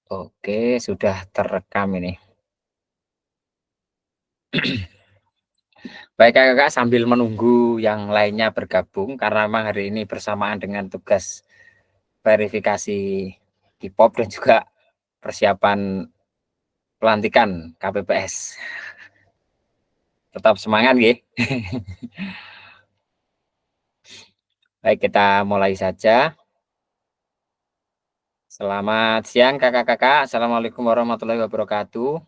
Oke, sudah terekam ini. Baik Kakak, sambil menunggu yang lainnya bergabung karena memang hari ini bersamaan dengan tugas verifikasi KIPOP dan juga persiapan pelantikan KPPS. Tetap semangat nggih. Baik, kita mulai saja. Selamat siang Kakak-kakak. Assalamualaikum warahmatullahi wabarakatuh.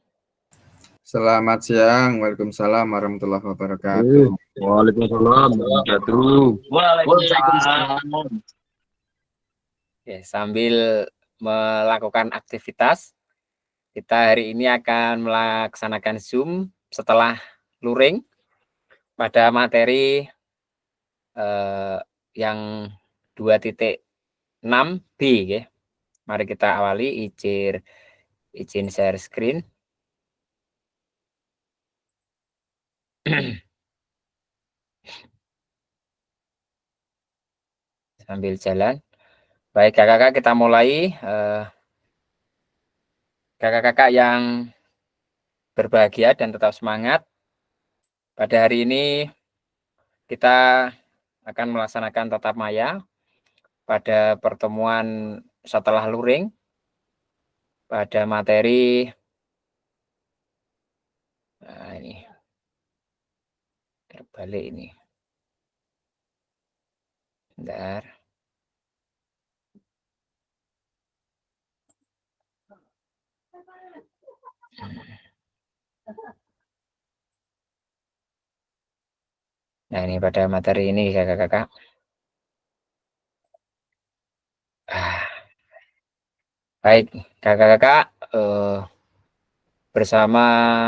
Selamat siang, Waalaikumsalam warahmatullahi wabarakatuh. Waalaikumsalam warahmatullahi wabarakatuh. Oke, sambil melakukan aktivitas, kita hari ini akan melaksanakan Zoom setelah luring pada materi yang 2.6b ya. Mari kita awali, izin share screen. Sambil jalan. Baik kakak-kakak, kita mulai. Kakak-kakak yang berbahagia dan tetap semangat. Pada hari ini kita akan melaksanakan tatap maya pada pertemuan setelah luring pada materi ini terbalik ini. Bentar. Nah, ini pada materi ini kakak-kakak. Baik, kakak-kakak, bersama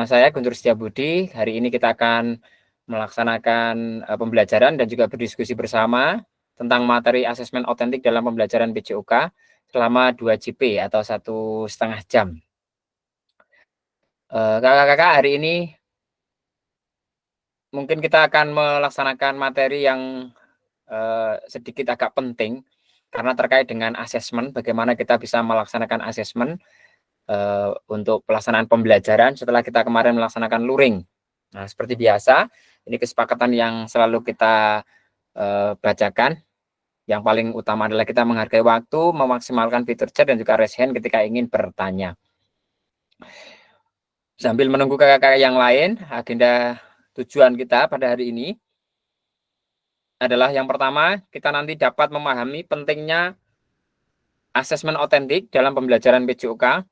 saya Guntur Setiabudi. Hari ini kita akan melaksanakan pembelajaran dan juga berdiskusi bersama tentang materi asesmen otentik dalam pembelajaran PJOK selama 2 JP atau 1,5 jam. Kakak-kakak, hari ini mungkin kita akan melaksanakan materi yang sedikit agak penting karena terkait dengan asesmen, bagaimana kita bisa melaksanakan asesmen untuk pelaksanaan pembelajaran setelah kita kemarin melaksanakan luring. Nah, seperti biasa, ini kesepakatan yang selalu kita bacakan. Yang paling utama adalah kita menghargai waktu, memaksimalkan fitur chat dan juga raise hand ketika ingin bertanya. Sambil menunggu kakak-kakak yang lain, agenda tujuan kita pada hari ini adalah yang pertama, kita nanti dapat memahami pentingnya asesmen otentik dalam pembelajaran PJOK.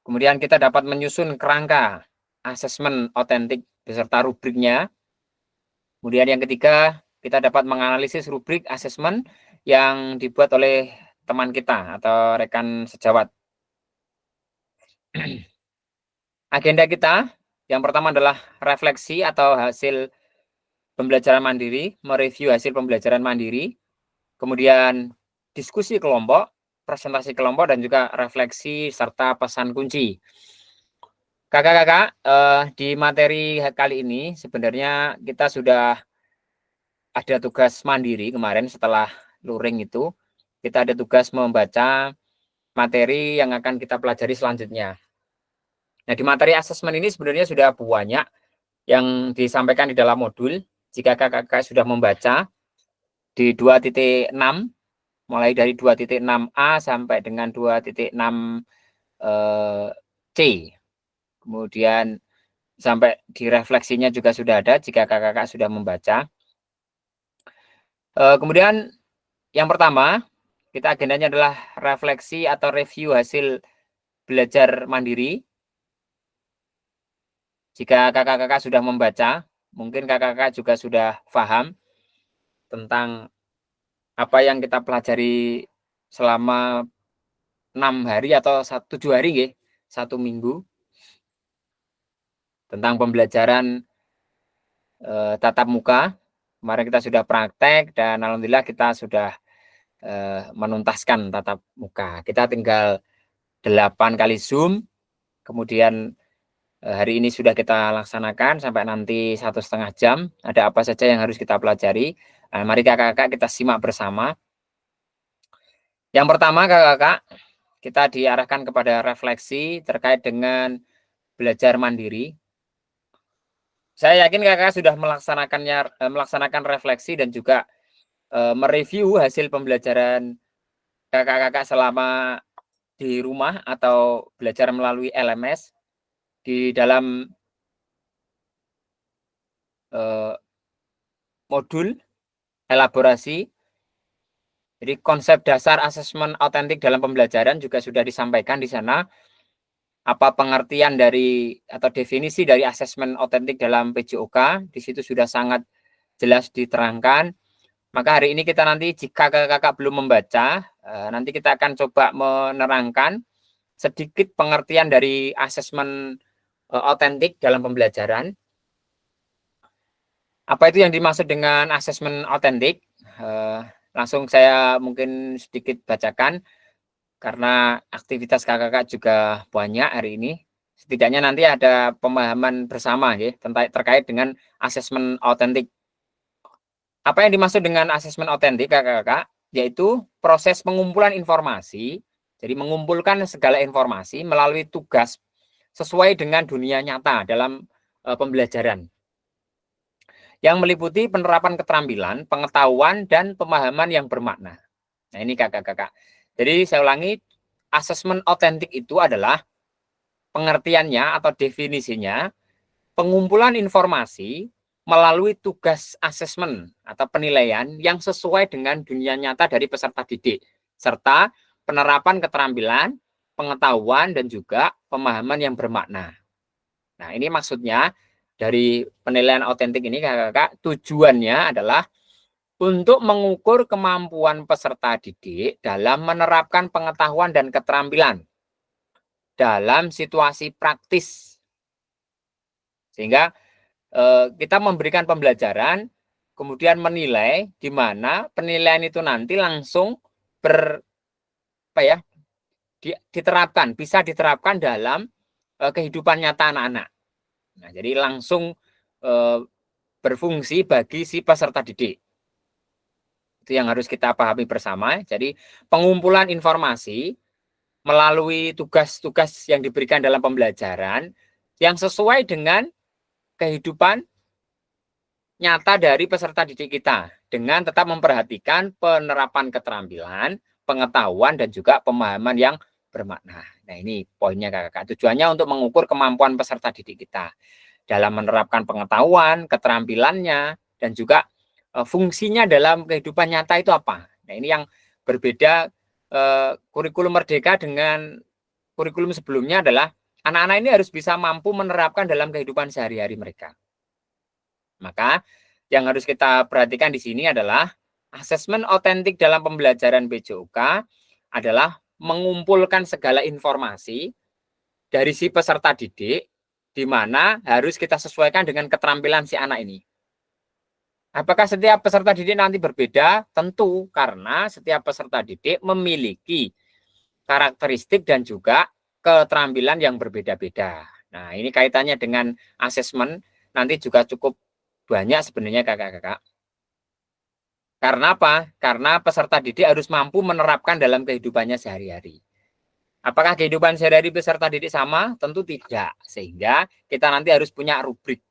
Kemudian kita dapat menyusun kerangka asesmen otentik beserta rubriknya. Kemudian yang ketiga, kita dapat menganalisis rubrik asesmen yang dibuat oleh teman kita atau rekan sejawat. Agenda kita yang pertama adalah refleksi atau hasil pembelajaran mandiri, mereview hasil pembelajaran mandiri, kemudian diskusi kelompok, presentasi kelompok, dan juga refleksi serta pesan kunci. Kakak-kakak, di materi kali ini sebenarnya kita sudah ada tugas mandiri kemarin setelah luring itu, kita ada tugas membaca materi yang akan kita pelajari selanjutnya. Nah, di materi asesmen ini sebenarnya sudah banyak yang disampaikan di dalam modul. Jika kakak-kakak sudah membaca di 2.6, mulai dari 2.6a sampai dengan 2.6 C. Kemudian sampai di refleksinya juga sudah ada jika kakak-kakak sudah membaca. Kemudian yang pertama, kita agendanya adalah refleksi atau review hasil belajar mandiri. Jika kakak-kakak sudah membaca, mungkin kakak-kakak juga sudah paham tentang apa yang kita pelajari selama 6 hari atau 7 hari ya, 1 minggu tentang pembelajaran tatap muka. Kemarin kita sudah praktek dan alhamdulillah kita sudah menuntaskan tatap muka. Kita tinggal 8 kali Zoom, kemudian hari ini sudah kita laksanakan sampai nanti 1,5 jam. Ada apa saja yang harus kita pelajari? Nah, mari kakak-kakak kita simak bersama. Yang pertama kakak-kakak, kita diarahkan kepada refleksi terkait dengan belajar mandiri. Saya yakin kakak sudah melaksanakan refleksi dan juga mereview hasil pembelajaran kakak-kakak selama di rumah atau belajar melalui LMS di dalam modul elaborasi. Jadi konsep dasar asesmen otentik dalam pembelajaran juga sudah disampaikan di sana. Apa pengertian dari atau definisi dari asesmen otentik dalam PJOK, di situ sudah sangat jelas diterangkan. Maka hari ini kita nanti jika kakak belum membaca, nanti kita akan coba menerangkan sedikit pengertian dari asesmen otentik dalam pembelajaran. Apa itu yang dimaksud dengan asesmen otentik? Langsung saya mungkin sedikit bacakan, karena aktivitas kakak-kakak juga banyak hari ini. Setidaknya nanti ada pemahaman bersama ya, terkait dengan asesmen otentik. Apa yang dimaksud dengan asesmen otentik kakak-kakak? Yaitu proses pengumpulan informasi, jadi mengumpulkan segala informasi melalui tugas sesuai dengan dunia nyata dalam pembelajaran, yang meliputi penerapan keterampilan, pengetahuan, dan pemahaman yang bermakna. Nah ini kakak-kakak. Jadi saya ulangi, asesmen otentik itu adalah pengertiannya atau definisinya pengumpulan informasi melalui tugas asesmen atau penilaian yang sesuai dengan dunia nyata dari peserta didik, serta penerapan keterampilan, pengetahuan, dan juga pemahaman yang bermakna. Nah ini maksudnya dari penilaian otentik ini kakak-kakak, tujuannya adalah untuk mengukur kemampuan peserta didik dalam menerapkan pengetahuan dan keterampilan dalam situasi praktis. Sehingga kita memberikan pembelajaran, kemudian menilai di mana penilaian itu nanti langsung diterapkan, bisa diterapkan dalam kehidupan nyata anak-anak. Nah, jadi langsung berfungsi bagi si peserta didik. Itu yang harus kita pahami bersama. Jadi pengumpulan informasi melalui tugas-tugas yang diberikan dalam pembelajaran yang sesuai dengan kehidupan nyata dari peserta didik kita, dengan tetap memperhatikan penerapan keterampilan, pengetahuan, dan juga pemahaman yang bermakna. Nah ini poinnya kakak-kakak. Tujuannya untuk mengukur kemampuan peserta didik kita dalam menerapkan pengetahuan, keterampilannya, dan juga fungsinya dalam kehidupan nyata itu apa. Nah ini yang berbeda kurikulum Merdeka dengan kurikulum sebelumnya adalah anak-anak ini harus bisa mampu menerapkan dalam kehidupan sehari-hari mereka. Maka yang harus kita perhatikan di sini adalah asesmen otentik dalam pembelajaran PJOK adalah mengumpulkan segala informasi dari si peserta didik, di mana harus kita sesuaikan dengan keterampilan si anak ini. Apakah setiap peserta didik nanti berbeda? Tentu, karena setiap peserta didik memiliki karakteristik dan juga keterampilan yang berbeda-beda. Nah, ini kaitannya dengan asesmen nanti juga cukup banyak sebenarnya kakak-kakak. Karena apa? Karena peserta didik harus mampu menerapkan dalam kehidupannya sehari-hari. Apakah kehidupan sehari-hari peserta didik sama? Tentu tidak. Sehingga kita nanti harus punya rubrik.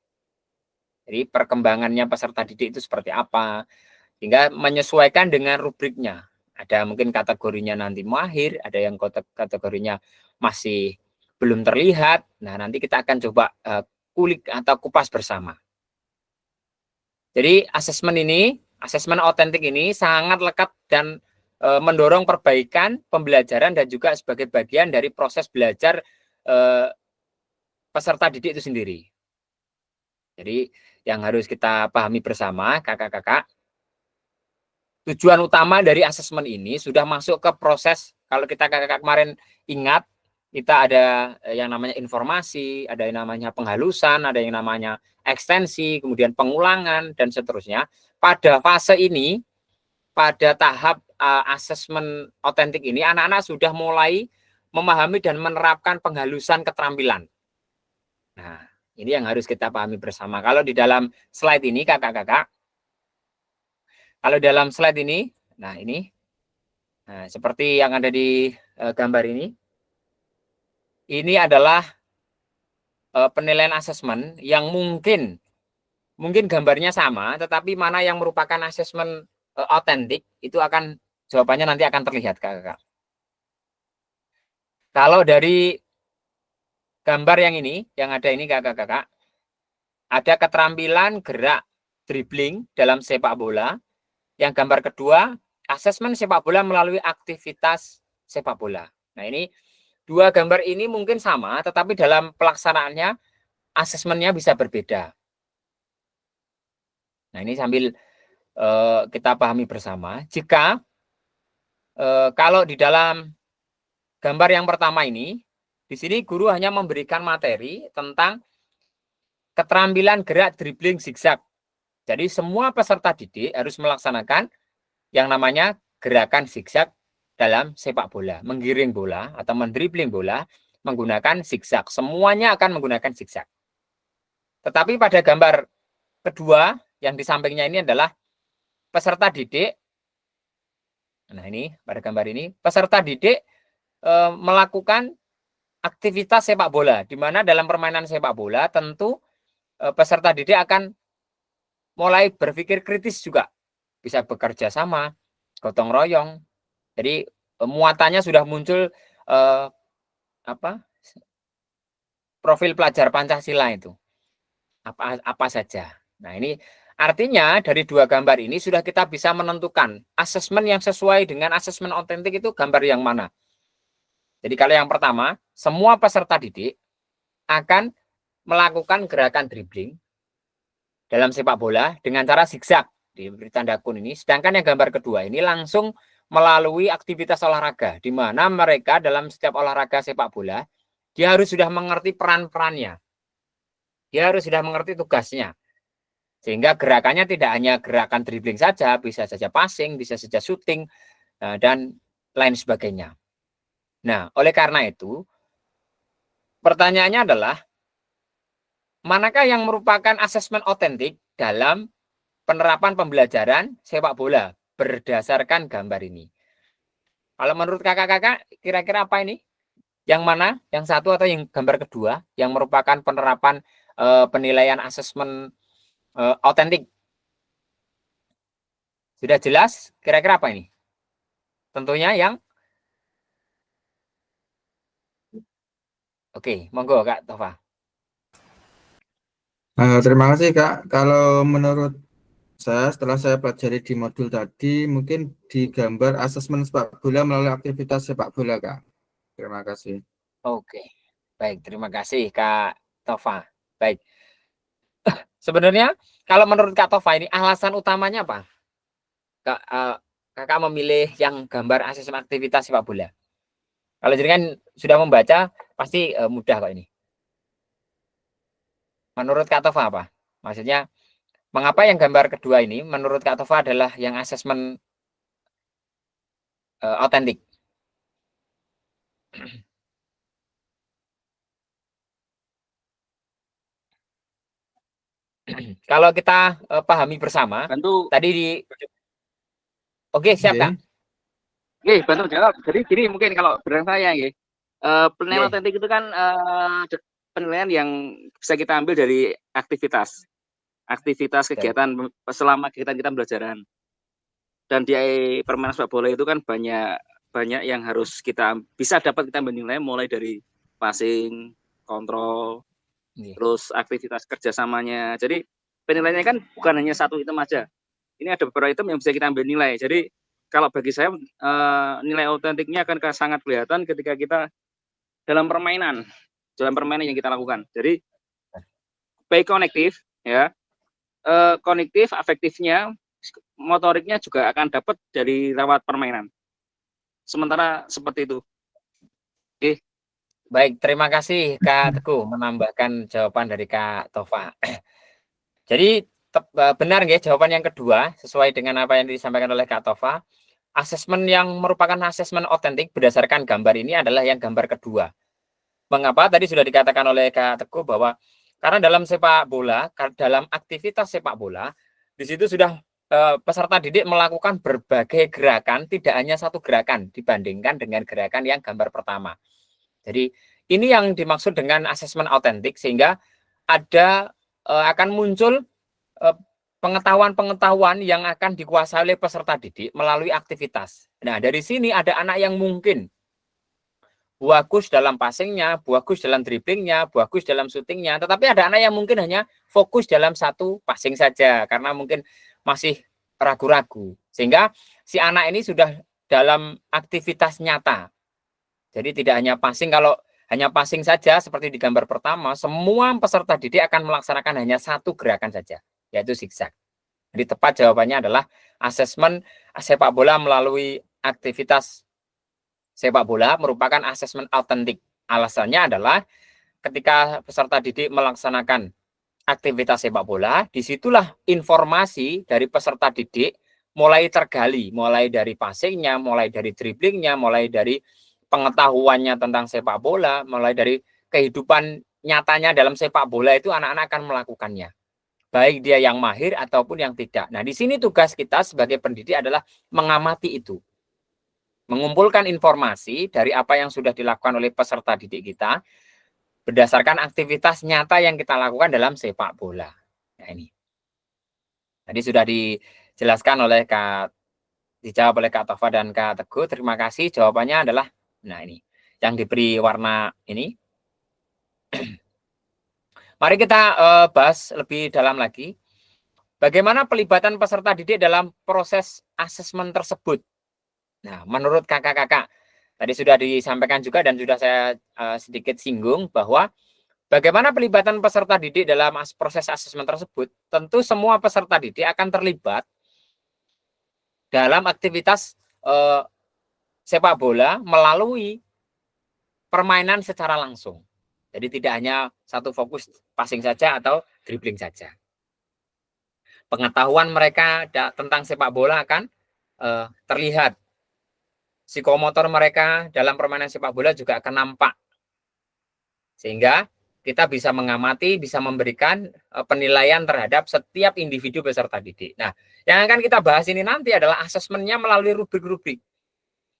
Jadi perkembangannya peserta didik itu seperti apa? Sehingga menyesuaikan dengan rubriknya. Ada mungkin kategorinya nanti mahir, ada yang kategorinya masih belum terlihat. Nah, nanti kita akan coba kulik atau kupas bersama. Jadi asesmen otentik ini sangat lekat dan mendorong perbaikan pembelajaran dan juga sebagai bagian dari proses belajar peserta didik itu sendiri. Jadi yang harus kita pahami bersama kakak-kakak, tujuan utama dari asesmen ini sudah masuk ke proses, kalau kita kakak-kakak kemarin ingat, kita ada yang namanya informasi, ada yang namanya penghalusan, ada yang namanya ekstensi, kemudian pengulangan, dan seterusnya. Pada fase ini, pada tahap asesmen otentik ini, anak-anak sudah mulai memahami dan menerapkan penghalusan keterampilan. Nah, ini yang harus kita pahami bersama. Kalau di dalam slide ini, kakak-kakak, kalau dalam slide ini, nah ini, Nah, seperti yang ada di gambar ini. Ini adalah penilaian asesmen yang mungkin gambarnya sama, tetapi mana yang merupakan asesmen otentik itu akan jawabannya nanti akan terlihat, Kakak. Kalau dari gambar yang ini, yang ada ini Kakak-kakak, ada keterampilan gerak dribbling dalam sepak bola. Yang gambar kedua, asesmen sepak bola melalui aktivitas sepak bola. Nah, ini dua gambar ini mungkin sama, tetapi dalam pelaksanaannya asesmennya bisa berbeda. Nah, ini sambil kita pahami bersama. Jika kalau di dalam gambar yang pertama ini, di sini guru hanya memberikan materi tentang keterampilan gerak dribbling zigzag. Jadi semua peserta didik harus melaksanakan yang namanya gerakan zigzag dalam sepak bola, menggiring bola atau mendribling bola menggunakan zigzag. Semuanya akan menggunakan zigzag. Tetapi pada gambar kedua yang di sampingnya ini adalah peserta didik. Nah, ini pada gambar ini peserta didik melakukan aktivitas sepak bola, di mana dalam permainan sepak bola tentu peserta didik akan mulai berpikir kritis juga, bisa bekerja sama, gotong royong. Jadi muatannya sudah muncul profil pelajar Pancasila itu apa saja. Nah, ini artinya dari dua gambar ini sudah kita bisa menentukan asesmen yang sesuai dengan asesmen otentik itu gambar yang mana. Jadi kalau yang pertama, semua peserta didik akan melakukan gerakan dribbling dalam sepak bola dengan cara zigzag, diberi tanda kun ini. Sedangkan yang gambar kedua ini langsung melalui aktivitas olahraga, di mana mereka dalam setiap olahraga sepak bola, dia harus sudah mengerti peran-perannya. Dia harus sudah mengerti tugasnya. Sehingga gerakannya tidak hanya gerakan dribbling saja, bisa saja passing, bisa saja shooting, dan lain sebagainya. Nah, oleh karena itu, pertanyaannya adalah, manakah yang merupakan asesmen otentik dalam penerapan pembelajaran sepak bola berdasarkan gambar ini? Kalau menurut kakak-kakak, kira-kira apa ini? Yang mana? Yang satu atau yang gambar kedua, yang merupakan penerapan penilaian asesmen otentik? Sudah jelas? Kira-kira apa ini? Tentunya yang oke, monggo Kak Tova. Terima kasih Kak. Kalau menurut saya setelah saya pelajari di modul tadi, mungkin di gambar asesmen sepak bola melalui aktivitas sepak bola Kak. Terima kasih. Oke, baik, terima kasih Kak Tova. Baik, sebenarnya kalau menurut Kak Tova ini alasan utamanya apa? Kakak memilih yang gambar asesmen aktivitas sepak bola. Kalau jadi kan sudah membaca, pasti mudah kok ini. Menurut Kak Tova apa? Maksudnya, mengapa yang gambar kedua ini menurut Kak Tova adalah yang asesmen otentik? Kalau kita pahami bersama, Bantu. tadi di Oke, siap Kak. Oke, bantu jawab. Jadi gini mungkin kalau berdasarkan saya ya, penilaian otentik itu kan penilaian yang bisa kita ambil dari aktivitas kegiatan selama kegiatan kita pembelajaran. Dan di permainan sepak bola itu kan banyak yang harus kita bisa dapat kita menilai, mulai dari passing, kontrol, terus aktivitas kerjasamanya. Jadi penilaiannya kan bukan hanya satu item aja. Ini ada beberapa item yang bisa kita ambil nilai. Jadi kalau bagi saya nilai otentiknya akan sangat kelihatan ketika kita dalam permainan yang kita lakukan. Jadi baik konektif, ya, kognitif, afektifnya, motoriknya juga akan dapat dari lewat permainan. Sementara seperti itu. Oke. Baik, terima kasih Kak Teguh menambahkan jawaban dari Kak Tova. Jadi benar nggih jawaban yang kedua sesuai dengan apa yang disampaikan oleh Kak Tova. Asesmen yang merupakan asesmen otentik berdasarkan gambar ini adalah yang gambar kedua. Mengapa? Tadi sudah dikatakan oleh Kak Teguh bahwa karena dalam sepak bola, dalam aktivitas sepak bola, di situ sudah peserta didik melakukan berbagai gerakan, tidak hanya satu gerakan dibandingkan dengan gerakan yang gambar pertama. Jadi ini yang dimaksud dengan asesmen autentik, sehingga ada akan muncul pengetahuan-pengetahuan yang akan dikuasai oleh peserta didik melalui aktivitas. Nah, dari sini ada anak yang mungkin bagus dalam passingnya, bagus dalam dribblingnya, bagus dalam syutingnya, tetapi ada anak yang mungkin hanya fokus dalam satu passing saja karena mungkin masih ragu-ragu, sehingga si anak ini sudah dalam aktivitas nyata. Jadi tidak hanya passing. Kalau hanya passing saja seperti di gambar pertama, semua peserta didik akan melaksanakan hanya satu gerakan saja, yaitu zigzag. Jadi tepat jawabannya adalah asesmen sepak bola melalui aktivitas sepak bola merupakan asesmen autentik. Alasannya adalah ketika peserta didik melaksanakan aktivitas sepak bola, disitulah informasi dari peserta didik mulai tergali, mulai dari passingnya, mulai dari dribblingnya, mulai dari pengetahuannya tentang sepak bola, mulai dari kehidupan nyatanya dalam sepak bola itu anak-anak akan melakukannya. Baik dia yang mahir ataupun yang tidak. Nah, di sini tugas kita sebagai pendidik adalah mengamati itu. Mengumpulkan informasi dari apa yang sudah dilakukan oleh peserta didik kita berdasarkan aktivitas nyata yang kita lakukan dalam sepak bola. Nah, ini. Tadi sudah dijelaskan oleh dijawab oleh Kak Tova dan Kak Teguh. Terima kasih. Jawabannya adalah, nah ini, yang diberi warna ini. Mari kita bahas lebih dalam lagi. Bagaimana pelibatan peserta didik dalam proses asesmen tersebut? Nah, menurut kakak-kakak, tadi sudah disampaikan juga dan sudah saya sedikit singgung bahwa bagaimana pelibatan peserta didik dalam proses asesmen tersebut. Tentu semua peserta didik akan terlibat dalam aktivitas sepak bola melalui permainan secara langsung. Jadi tidak hanya satu fokus passing saja atau dribbling saja. Pengetahuan mereka tentang sepak bola akan terlihat. Psikomotor mereka dalam permainan sepak bola juga akan nampak. Sehingga kita bisa mengamati, bisa memberikan penilaian terhadap setiap individu peserta didik. Nah, yang akan kita bahas ini nanti adalah asesmennya melalui rubrik-rubrik.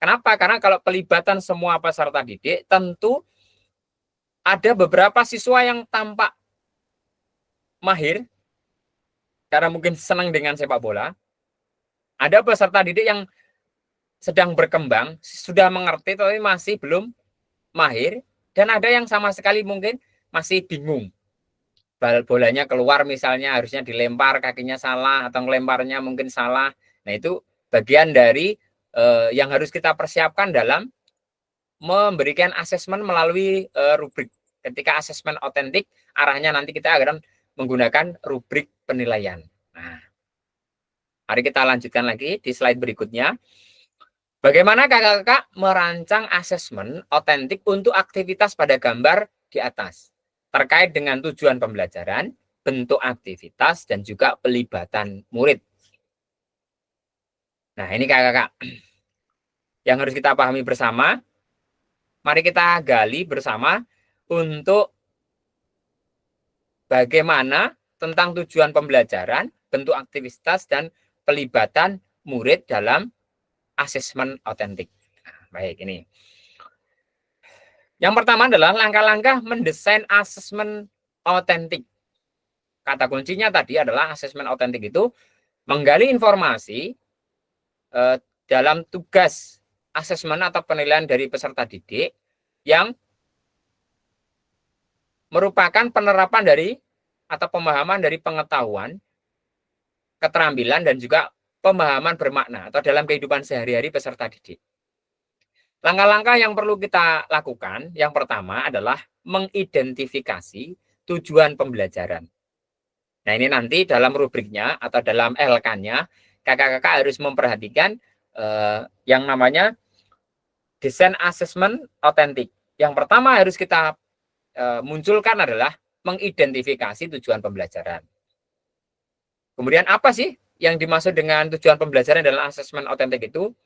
Kenapa? Karena kalau pelibatan semua peserta didik, tentu ada beberapa siswa yang tampak mahir, karena mungkin senang dengan sepak bola. Ada peserta didik yang sedang berkembang, sudah mengerti, tapi masih belum mahir. Dan ada yang sama sekali mungkin masih bingung. Bolanya keluar misalnya, harusnya dilempar, kakinya salah, atau ngelemparnya mungkin salah. Nah, itu bagian dari yang harus kita persiapkan dalam memberikan asesmen melalui rubrik. Ketika asesmen otentik, arahnya nanti kita akan menggunakan rubrik penilaian. Nah, mari kita lanjutkan lagi di slide berikutnya. Bagaimana kakak-kakak merancang asesmen otentik untuk aktivitas pada gambar di atas, terkait dengan tujuan pembelajaran, bentuk aktivitas, dan juga pelibatan murid. Nah, ini kakak-kakak yang harus kita pahami bersama. Mari kita gali bersama untuk bagaimana tentang tujuan pembelajaran, bentuk aktivitas, dan pelibatan murid dalam asesmen otentik. Nah, baik, ini. Yang pertama adalah langkah-langkah mendesain asesmen otentik. Kata kuncinya tadi adalah asesmen otentik itu menggali informasi dalam tugas asesmen atau penilaian dari peserta didik yang merupakan penerapan dari atau pemahaman dari pengetahuan, keterampilan, dan juga pemahaman bermakna atau dalam kehidupan sehari-hari peserta didik. Langkah-langkah yang perlu kita lakukan, yang pertama adalah mengidentifikasi tujuan pembelajaran. Nah, ini nanti dalam rubriknya atau dalam LK-nya, kakak-kakak harus memperhatikan yang namanya desain asesmen otentik. Yang pertama harus kita munculkan adalah mengidentifikasi tujuan pembelajaran. Kemudian apa sih yang dimaksud dengan tujuan pembelajaran dalam asesmen otentik itu?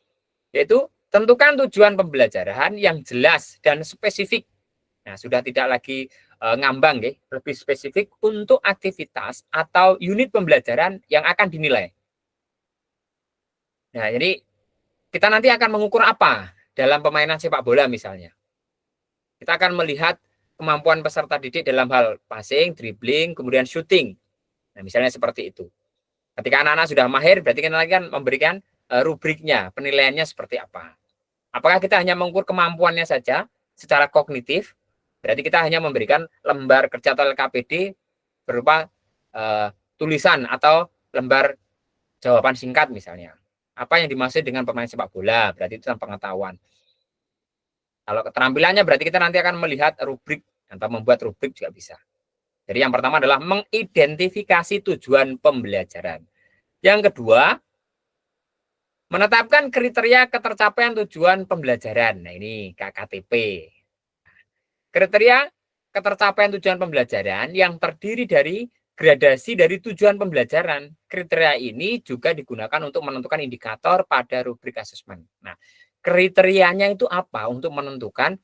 Yaitu tentukan tujuan pembelajaran yang jelas dan spesifik. Nah, sudah tidak lagi ngambang, lebih spesifik untuk aktivitas atau unit pembelajaran yang akan dinilai. Nah, jadi kita nanti akan mengukur apa dalam permainan sepak bola misalnya. Kita akan melihat kemampuan peserta didik dalam hal passing, dribbling, kemudian shooting. Nah, misalnya seperti itu. Ketika anak-anak sudah mahir, berarti kita akan memberikan rubriknya, penilaiannya seperti apa. Apakah kita hanya mengukur kemampuannya saja secara kognitif? Berarti kita hanya memberikan lembar kerja atau LKPD berupa tulisan atau lembar jawaban singkat misalnya. Apa yang dimaksud dengan pemain sepak bola? Berarti itu tentang pengetahuan. Kalau keterampilannya berarti kita nanti akan melihat rubrik atau membuat rubrik juga bisa. Jadi yang pertama adalah mengidentifikasi tujuan pembelajaran. Yang kedua, menetapkan kriteria ketercapaian tujuan pembelajaran. Nah, ini KKTP. Kriteria ketercapaian tujuan pembelajaran yang terdiri dari gradasi dari tujuan pembelajaran. Kriteria ini juga digunakan untuk menentukan indikator pada rubrik asesmen. Nah, kriterianya itu apa untuk menentukan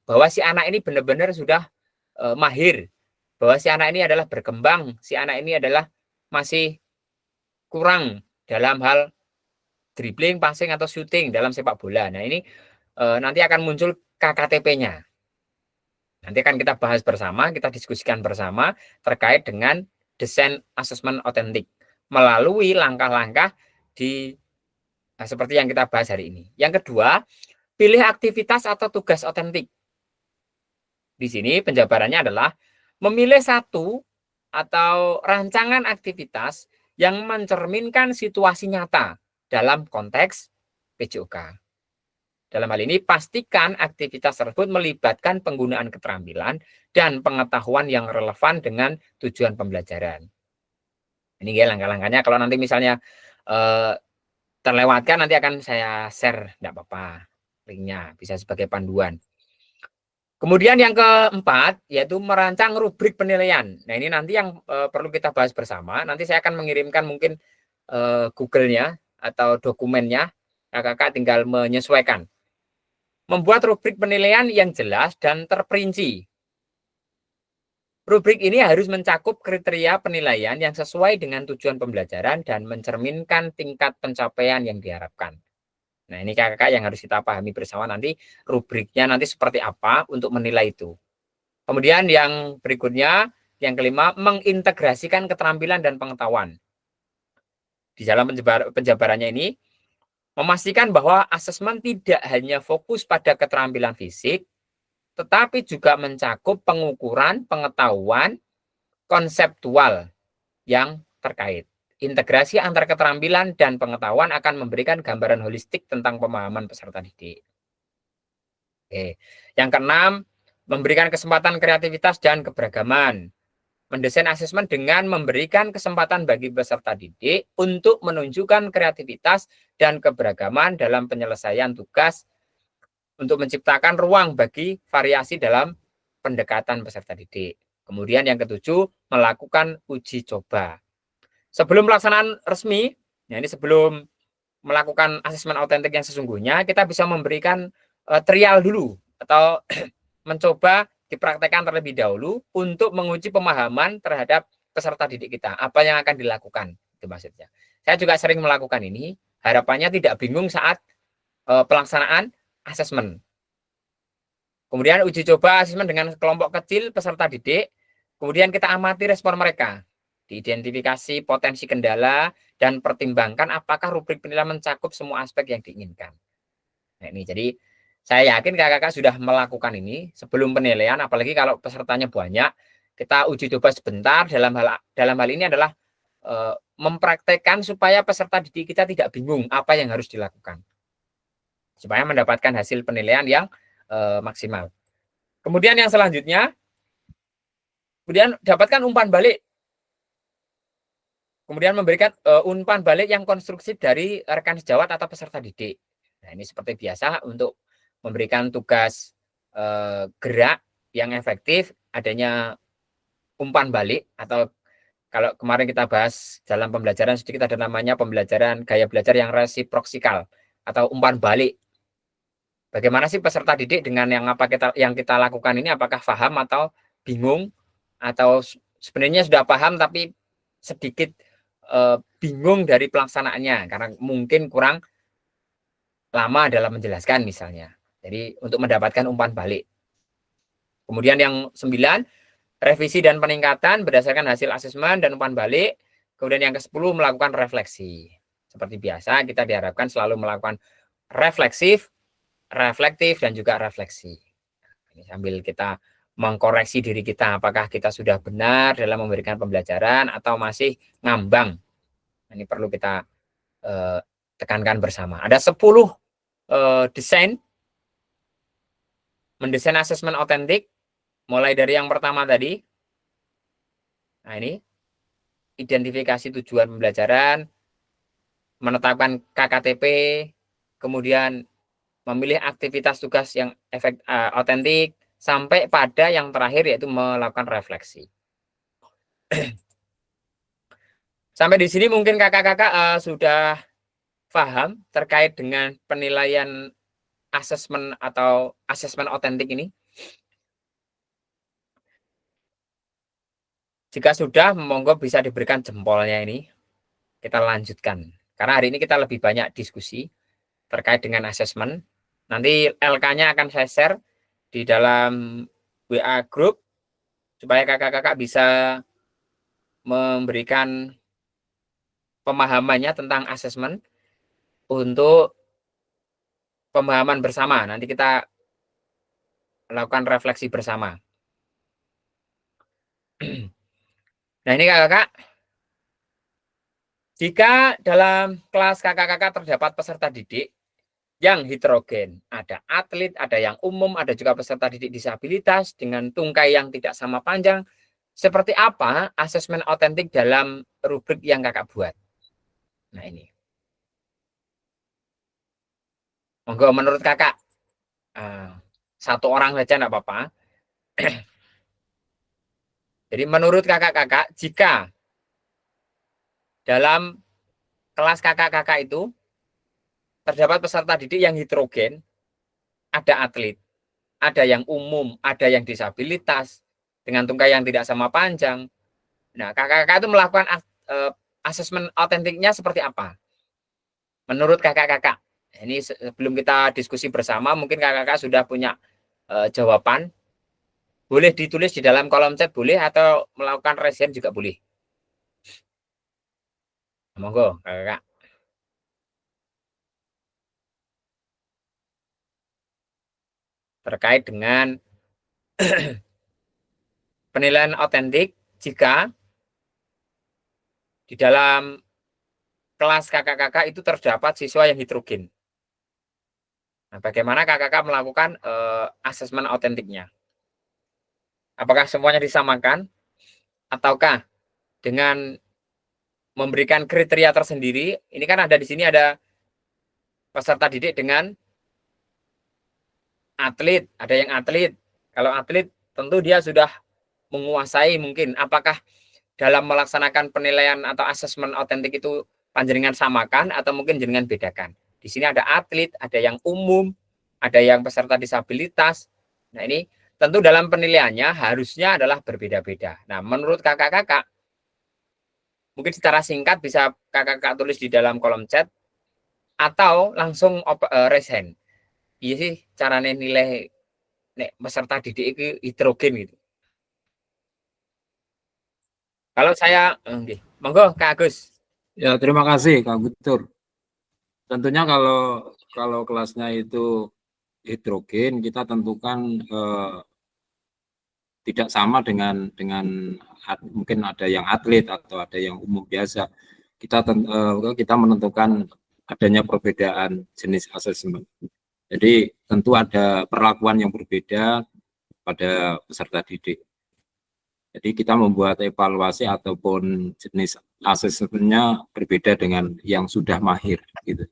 bahwa si anak ini benar-benar sudah mahir, bahwa si anak ini adalah berkembang, si anak ini adalah masih kurang dalam hal dribbling, passing, atau shooting dalam sepak bola. Nah, ini nanti akan muncul KKTP-nya. Nanti akan kita bahas bersama, kita diskusikan bersama terkait dengan desain asesmen otentik melalui langkah-langkah seperti yang kita bahas hari ini. Yang kedua, pilih aktivitas atau tugas otentik. Di sini penjabarannya adalah memilih satu atau rancangan aktivitas yang mencerminkan situasi nyata dalam konteks PJOK. Dalam hal ini, pastikan aktivitas tersebut melibatkan penggunaan keterampilan dan pengetahuan yang relevan dengan tujuan pembelajaran. Ini ya langkah-langkahnya. Kalau nanti misalnya terlewatkan, nanti akan saya share, tidak apa-apa, linknya bisa sebagai panduan. Kemudian yang keempat, yaitu merancang rubrik penilaian. Nah, ini nanti yang perlu kita bahas bersama. Nanti saya akan mengirimkan mungkin Google-nya atau dokumennya, kakak tinggal menyesuaikan. Membuat rubrik penilaian yang jelas dan terperinci. Rubrik ini harus mencakup kriteria penilaian yang sesuai dengan tujuan pembelajaran dan mencerminkan tingkat pencapaian yang diharapkan. Nah, ini kakak yang harus kita pahami bersama nanti rubriknya nanti seperti apa untuk menilai itu. Kemudian yang berikutnya, yang kelima, mengintegrasikan keterampilan dan pengetahuan. Di dalam penjabarannya ini, memastikan bahwa asesmen tidak hanya fokus pada keterampilan fisik, tetapi juga mencakup pengukuran pengetahuan konseptual yang terkait. Integrasi antar keterampilan dan pengetahuan akan memberikan gambaran holistik tentang pemahaman peserta didik. Oke. Yang keenam, memberikan kesempatan kreativitas dan keberagaman. Mendesain asesmen dengan memberikan kesempatan bagi peserta didik untuk menunjukkan kreativitas dan keberagaman dalam penyelesaian tugas untuk menciptakan ruang bagi variasi dalam pendekatan peserta didik. Kemudian yang ketujuh, melakukan uji coba. Sebelum pelaksanaan resmi, ya ini sebelum melakukan asesmen otentik yang sesungguhnya, kita bisa memberikan trial dulu atau mencoba dipraktekkan terlebih dahulu untuk menguji pemahaman terhadap peserta didik kita. Apa yang akan dilakukan, itu maksudnya. Saya juga sering melakukan ini, harapannya tidak bingung saat pelaksanaan asesmen. Kemudian uji coba asesmen dengan kelompok kecil peserta didik, kemudian kita amati respon mereka. Diidentifikasi potensi kendala dan pertimbangkan apakah rubrik penilaian mencakup semua aspek yang diinginkan. Nah, ini jadi saya yakin kakak-kakak sudah melakukan ini sebelum penilaian, apalagi kalau pesertanya banyak, kita uji coba sebentar. Dalam hal ini adalah mempraktekkan supaya peserta didik kita tidak bingung apa yang harus dilakukan, supaya mendapatkan hasil penilaian yang maksimal. Kemudian yang selanjutnya, kemudian dapatkan umpan balik. Kemudian memberikan umpan balik yang konstruksi dari rekan sejawat atau peserta didik. Nah, ini seperti biasa untuk memberikan tugas gerak yang efektif, adanya umpan balik, atau kalau kemarin kita bahas dalam pembelajaran sedikit ada namanya pembelajaran gaya belajar yang resiprokal atau umpan balik. Bagaimana sih peserta didik dengan yang kita lakukan ini, apakah paham atau bingung, atau sebenarnya sudah paham tapi sedikit bingung dari pelaksanaannya karena mungkin kurang lama dalam menjelaskan misalnya. Jadi untuk mendapatkan umpan balik. Kemudian yang 9, revisi dan peningkatan berdasarkan hasil asesmen dan umpan balik. Kemudian yang ke-10, melakukan refleksi. Seperti biasa, kita diharapkan selalu melakukan refleksif, reflektif, dan juga refleksi. Ini sambil kita mengkoreksi diri kita, apakah kita sudah benar dalam memberikan pembelajaran atau masih ngambang. Ini perlu kita tekankan bersama. Ada 10 desain, mendesain asesmen otentik, mulai dari yang pertama tadi. Nah ini, identifikasi tujuan pembelajaran, menetapkan KKTP, kemudian memilih aktivitas tugas yang otentik, sampai pada yang terakhir yaitu melakukan refleksi. Sampai di sini mungkin kakak-kakak sudah paham terkait dengan penilaian asesmen atau asesmen otentik ini. Jika sudah, monggo bisa diberikan jempolnya ini. Kita lanjutkan. Karena hari ini kita lebih banyak diskusi terkait dengan asesmen. Nanti LK-nya akan saya share di dalam WA group supaya kakak-kakak bisa memberikan pemahamannya tentang asesmen untuk pemahaman bersama. Nanti kita melakukan refleksi bersama. Nah ini kakak-kakak, jika dalam kelas kakak-kakak terdapat peserta didik yang heterogen, ada atlet, ada yang umum, ada juga peserta didik disabilitas dengan tungkai yang tidak sama panjang, seperti apa asesmen otentik dalam rubrik yang kakak buat? Nah ini. Monggo menurut kakak, satu orang saja enggak apa-apa. Jadi menurut kakak-kakak, jika dalam kelas kakak-kakak itu terdapat peserta didik yang heterogen, ada atlet, ada yang umum, ada yang disabilitas, dengan tungkai yang tidak sama panjang. Nah, kakak-kakak itu melakukan asesmen otentiknya seperti apa? Menurut kakak-kakak. Ini sebelum kita diskusi bersama, mungkin kakak-kakak sudah punya jawaban. Boleh ditulis di dalam kolom chat, boleh, atau melakukan raise hand juga boleh. Monggo, kakak. Terkait dengan penilaian otentik jika di dalam kelas kakak-kakak itu terdapat siswa yang heterogen. Nah, bagaimana kakak-kakak melakukan asesmen otentiknya? Apakah semuanya disamakan? Ataukah dengan memberikan kriteria tersendiri? Ini kan ada di sini ada peserta didik dengan atlet, ada yang atlet. Kalau atlet tentu dia sudah menguasai mungkin. Apakah dalam melaksanakan penilaian atau asesmen otentik itu panjenengan samakan atau mungkin jenengan bedakan? Di sini ada atlet, ada yang umum, ada yang peserta disabilitas. Nah ini tentu dalam penilaiannya harusnya adalah berbeda-beda. Nah menurut kakak-kakak, mungkin secara singkat bisa kakak-kakak tulis di dalam kolom chat atau langsung raise hand. Iya sih caranya nilai peserta didik itu heterogen gitu. Kalau saya, monggo Kak Agus. Ya, terima kasih Kak Guntur. Tentunya kalau kelasnya itu heterogen, kita tentukan tidak sama dengan mungkin ada yang atlet atau ada yang umum biasa. Kita menentukan adanya perbedaan jenis asesmen. Jadi tentu ada perlakuan yang berbeda pada peserta didik. Jadi kita membuat evaluasi ataupun jenis asesmennya berbeda dengan yang sudah mahir gitu.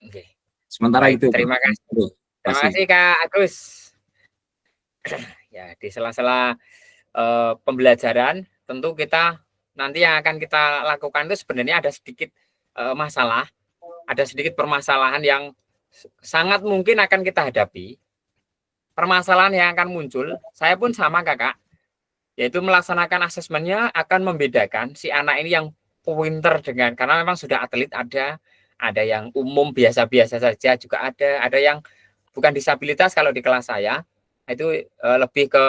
Oke. Sementara baik, itu. Terima kasih. Terima kasih Kak Agus. Ya, di sela-sela pembelajaran tentu kita nanti yang akan kita lakukan itu sebenarnya ada sedikit masalah, ada sedikit permasalahan yang sangat mungkin akan kita hadapi. Permasalahan yang akan muncul, saya pun sama kakak, yaitu melaksanakan asesmennya akan membedakan si anak ini yang pinter dengan, karena memang sudah atlet ada yang umum biasa-biasa saja juga ada yang bukan disabilitas kalau di kelas saya itu lebih ke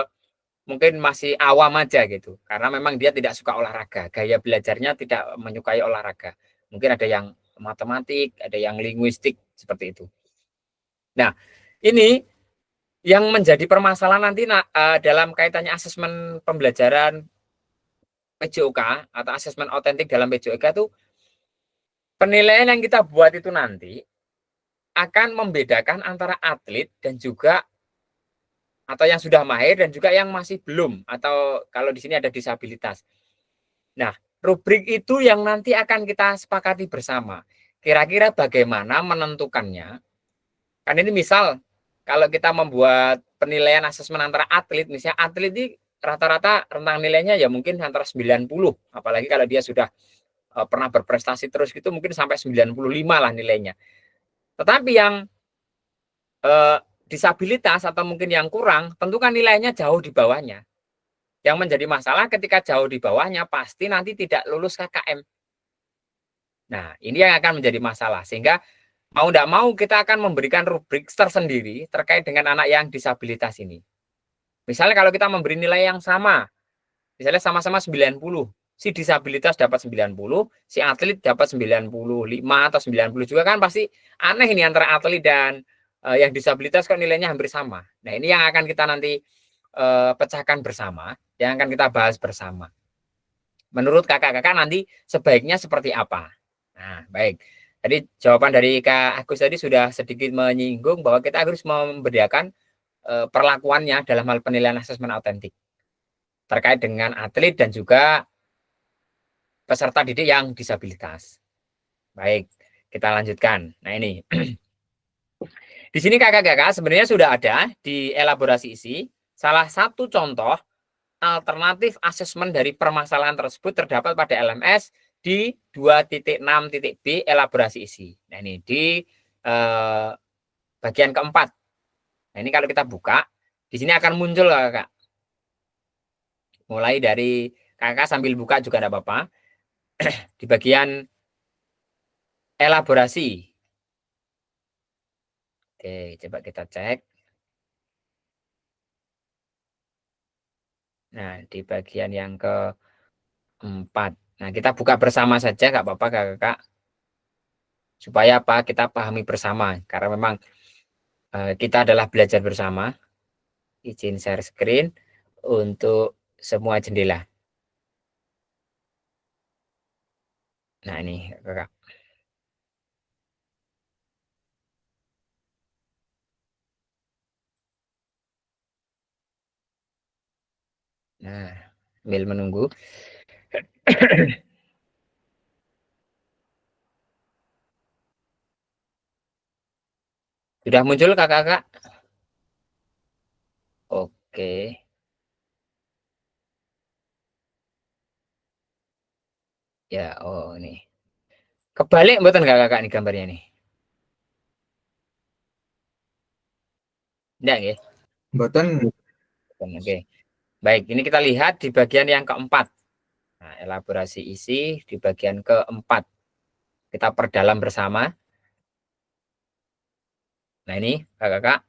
mungkin masih awam aja gitu, karena memang dia tidak suka olahraga, gaya belajarnya tidak menyukai olahraga. Mungkin ada yang matematik, ada yang linguistik seperti itu. Nah, ini yang menjadi permasalahan nanti dalam kaitannya asesmen pembelajaran PJOK atau asesmen otentik dalam PJOK itu, penilaian yang kita buat itu nanti akan membedakan antara atlet dan juga atau yang sudah mahir dan juga yang masih belum, atau kalau di sini ada disabilitas. Nah, rubrik itu yang nanti akan kita sepakati bersama. Kira-kira bagaimana menentukannya? Kan ini misal kalau kita membuat penilaian asesmen antara atlet, misalnya atlet ini rata-rata rentang nilainya ya mungkin antara 90, apalagi kalau dia sudah pernah berprestasi terus gitu mungkin sampai 95 lah nilainya. Tetapi yang disabilitas atau mungkin yang kurang, tentu kan nilainya jauh di bawahnya. Yang menjadi masalah ketika jauh di bawahnya pasti nanti tidak lulus KKM. Nah, ini yang akan menjadi masalah. Sehingga mau tidak mau kita akan memberikan rubrik tersendiri terkait dengan anak yang disabilitas ini. Misalnya kalau kita memberi nilai yang sama, misalnya sama-sama 90, si disabilitas dapat 90, si atlet dapat 95 atau 90 juga, kan pasti aneh ini antara atlet dan yang disabilitas kok nilainya hampir sama. Nah, ini yang akan kita nanti pecahkan bersama, yang akan kita bahas bersama. Menurut kakak-kakak nanti sebaiknya seperti apa? Nah, baik. Jadi jawaban dari Kak Agus tadi sudah sedikit menyinggung bahwa kita harus membedakan perlakuannya dalam hal penilaian asesmen autentik terkait dengan atlet dan juga peserta didik yang disabilitas. Baik, kita lanjutkan. Nah, ini. Di sini kakak-kakak sebenarnya sudah ada di elaborasi isi salah satu contoh alternatif asesmen dari permasalahan tersebut terdapat pada LMS di 2.6.b elaborasi isi. Nah, ini di bagian keempat. Nah, ini kalau kita buka, di sini akan muncul kakak. Mulai dari kakak sambil buka juga tidak apa-apa. Di bagian elaborasi. Oke, coba kita cek. Nah, di bagian yang keempat. Nah, kita buka bersama saja, nggak apa-apa kakak. Supaya apa? Kita pahami bersama. Karena memang kita adalah belajar bersama. Izin share screen untuk semua jendela. Nah, ini kakak. Nah, sambil menunggu. Sudah muncul kakak-kakak? Oke. Ya, oh ini. Kebalik mboten kakak-kakak nih gambarnya nih. Enggak ya? Mboten. Oke. Baik, ini kita lihat di bagian yang keempat. Nah, elaborasi isi di bagian keempat. Kita perdalam bersama. Nah, ini kakak-kakak.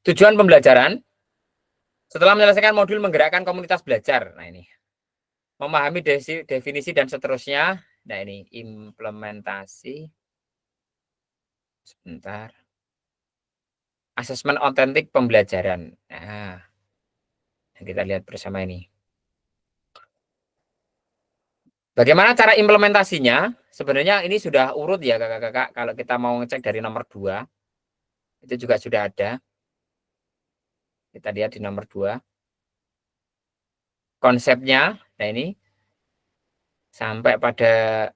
Tujuan pembelajaran setelah menyelesaikan modul menggerakkan komunitas belajar. Nah, ini. Memahami definisi dan seterusnya. Nah, ini implementasi. Sebentar. Asesmen otentik pembelajaran. Nah, kita lihat bersama ini. Bagaimana cara implementasinya? Sebenarnya ini sudah urut ya kakak-kakak. Kalau kita mau ngecek dari nomor 2, itu juga sudah ada. Kita lihat di nomor 2. Konsepnya, nah ini. Sampai pada,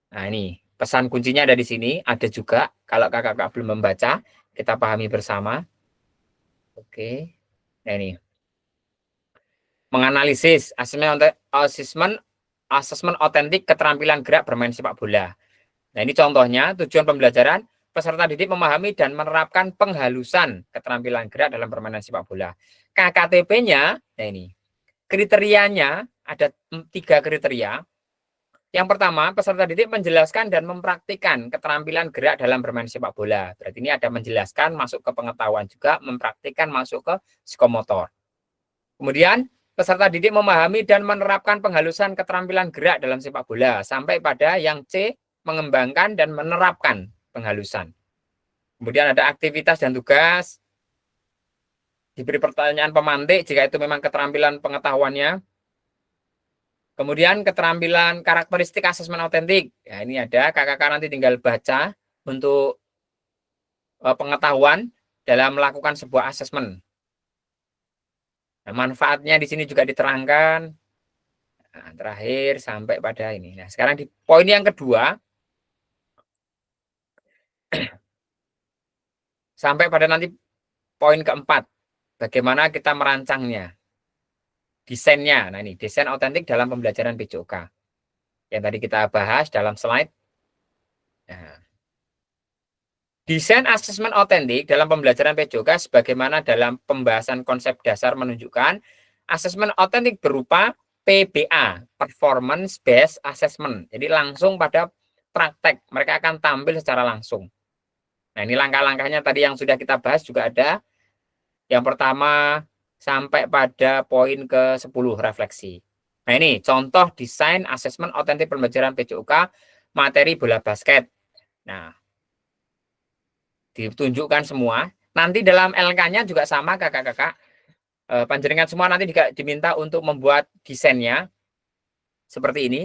nah ini. Pesan kuncinya ada di sini. Ada juga, kalau kakak-kakak belum membaca, kita pahami bersama. Oke. Nah ini. Menganalisis asesmen otentik keterampilan gerak bermain sepak bola. Nah, ini contohnya tujuan pembelajaran peserta didik memahami dan menerapkan penghalusan keterampilan gerak dalam permainan sepak bola. KKTP-nya, nah ini, kriterianya ada 3 kriteria. Yang pertama, peserta didik menjelaskan dan mempraktikkan keterampilan gerak dalam bermain sepak bola. Berarti ini ada menjelaskan masuk ke pengetahuan juga, mempraktikkan masuk ke psikomotor. Kemudian, peserta didik memahami dan menerapkan penghalusan keterampilan gerak dalam sepak bola. Sampai pada yang C, mengembangkan dan menerapkan penghalusan. Kemudian ada aktivitas dan tugas. Diberi pertanyaan pemantik jika itu memang keterampilan pengetahuannya. Kemudian keterampilan karakteristik asesmen autentik. Ya, ini ada, kakak-kakak nanti tinggal baca untuk pengetahuan dalam melakukan sebuah asesmen. Nah, manfaatnya di sini juga diterangkan. Nah, terakhir sampai pada ini. Nah, sekarang di poin yang kedua, sampai pada nanti poin keempat, bagaimana kita merancangnya, desainnya. Nah, ini desain autentik dalam pembelajaran PJOK. Yang tadi kita bahas dalam slide. Nah, desain asesmen autentik dalam pembelajaran PJOK sebagaimana dalam pembahasan konsep dasar menunjukkan asesmen autentik berupa PBA, Performance Based Assessment. Jadi langsung pada praktek, mereka akan tampil secara langsung. Nah, ini langkah-langkahnya tadi yang sudah kita bahas juga ada. Yang pertama sampai pada poin ke-10 refleksi. Nah, ini contoh desain asesmen autentik pembelajaran PJOK materi bola basket. Nah, ditunjukkan semua. Nanti dalam LK-nya juga sama kakak-kakak. Panjenengan semua nanti juga diminta untuk membuat desainnya seperti ini.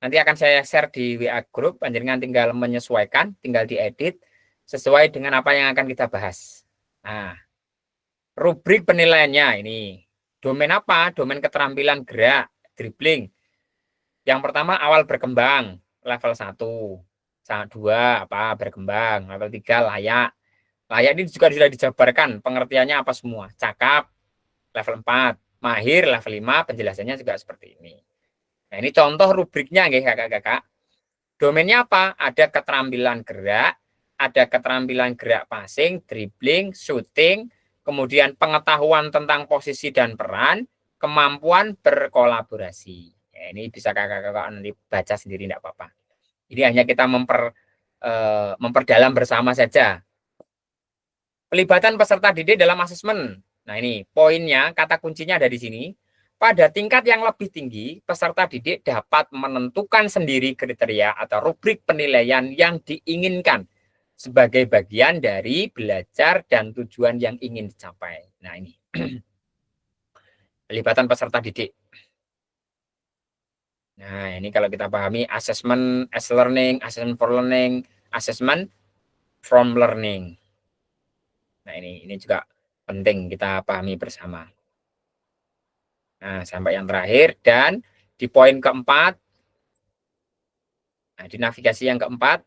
Nanti akan saya share di WA group. Panjenengan tinggal menyesuaikan, tinggal diedit sesuai dengan apa yang akan kita bahas. Nah, rubrik penilaiannya ini. Domain apa? Domain keterampilan gerak, dribbling. Yang pertama awal berkembang, level 1. 2 apa? Berkembang. Level 3 layak. Layak ini juga sudah dijabarkan pengertiannya apa semua. Cakap, level 4. Mahir, level 5. Penjelasannya juga seperti ini. Nah, ini contoh rubriknya nggih kakak-kakak. Domainnya apa? Ada keterampilan gerak, ada keterampilan gerak passing, dribbling, shooting, kemudian pengetahuan tentang posisi dan peran, kemampuan berkolaborasi. Ya, ini bisa kakak-kakak nanti baca sendiri, tidak apa-apa. Ini hanya kita memperdalam bersama saja. Pelibatan peserta didik dalam asesmen. Nah, ini poinnya, kata kuncinya ada di sini. Pada tingkat yang lebih tinggi, peserta didik dapat menentukan sendiri kriteria atau rubrik penilaian yang diinginkan sebagai bagian dari belajar dan tujuan yang ingin dicapai. Nah, ini pelibatan peserta didik. Nah, ini kalau kita pahami assessment as learning, assessment for learning, assessment from learning. Nah, ini juga penting kita pahami bersama. Nah, sampai yang terakhir dan di poin keempat, nah, di navigasi yang keempat,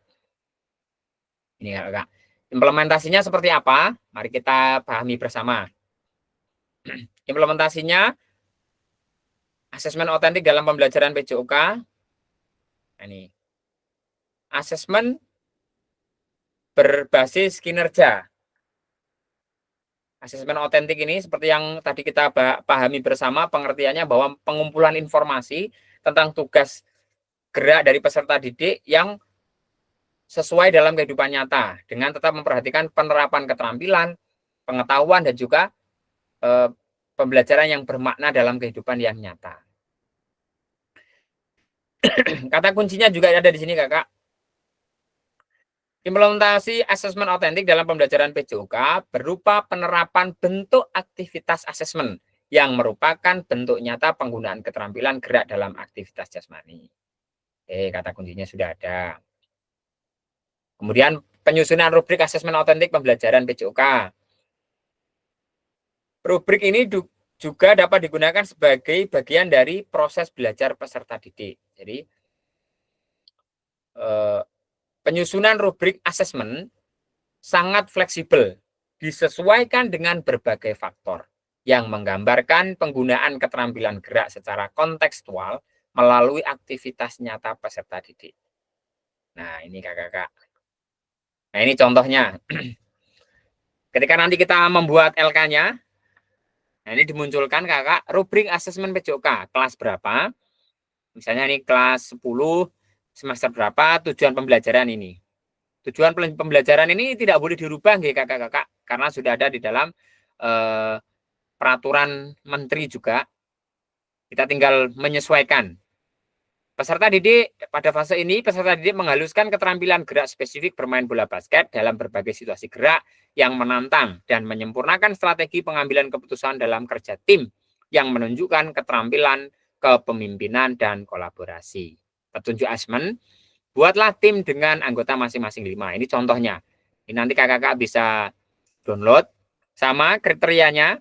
ini kakak, implementasinya seperti apa? Mari kita pahami bersama. Implementasinya, asesmen otentik dalam pembelajaran PJOK. Nah, ini, asesmen berbasis kinerja. Asesmen otentik ini seperti yang tadi kita pahami bersama, pengertiannya bahwa pengumpulan informasi tentang tugas gerak dari peserta didik yang sesuai dalam kehidupan nyata dengan tetap memperhatikan penerapan keterampilan, pengetahuan, dan juga pembelajaran yang bermakna dalam kehidupan yang nyata. Kata kuncinya juga ada di sini, kakak. Implementasi asesmen otentik dalam pembelajaran PJOK berupa penerapan bentuk aktivitas asesmen yang merupakan bentuk nyata penggunaan keterampilan gerak dalam aktivitas jasmani. Kata kuncinya sudah ada. Kemudian penyusunan rubrik asesmen otentik pembelajaran PJOK. Rubrik ini juga dapat digunakan sebagai bagian dari proses belajar peserta didik. Jadi penyusunan rubrik asesmen sangat fleksibel, disesuaikan dengan berbagai faktor yang menggambarkan penggunaan keterampilan gerak secara kontekstual melalui aktivitas nyata peserta didik. Nah, ini kakak-kakak. Nah, ini contohnya. Ketika nanti kita membuat LK-nya, Nah, ini dimunculkan kakak rubrik asesmen PJOK kelas berapa? Misalnya ini kelas 10 semester berapa, tujuan pembelajaran ini. Tujuan pembelajaran ini tidak boleh dirubah nggih kakak-kakak karena sudah ada di dalam peraturan menteri juga. Kita tinggal menyesuaikan. Peserta didik pada fase ini, peserta didik menghaluskan keterampilan gerak spesifik bermain bola basket dalam berbagai situasi gerak yang menantang dan menyempurnakan strategi pengambilan keputusan dalam kerja tim yang menunjukkan keterampilan kepemimpinan dan kolaborasi. Petunjuk asesmen, buatlah tim dengan anggota masing-masing 5. Ini contohnya. Ini nanti kakak-kakak bisa download. Sama kriterianya,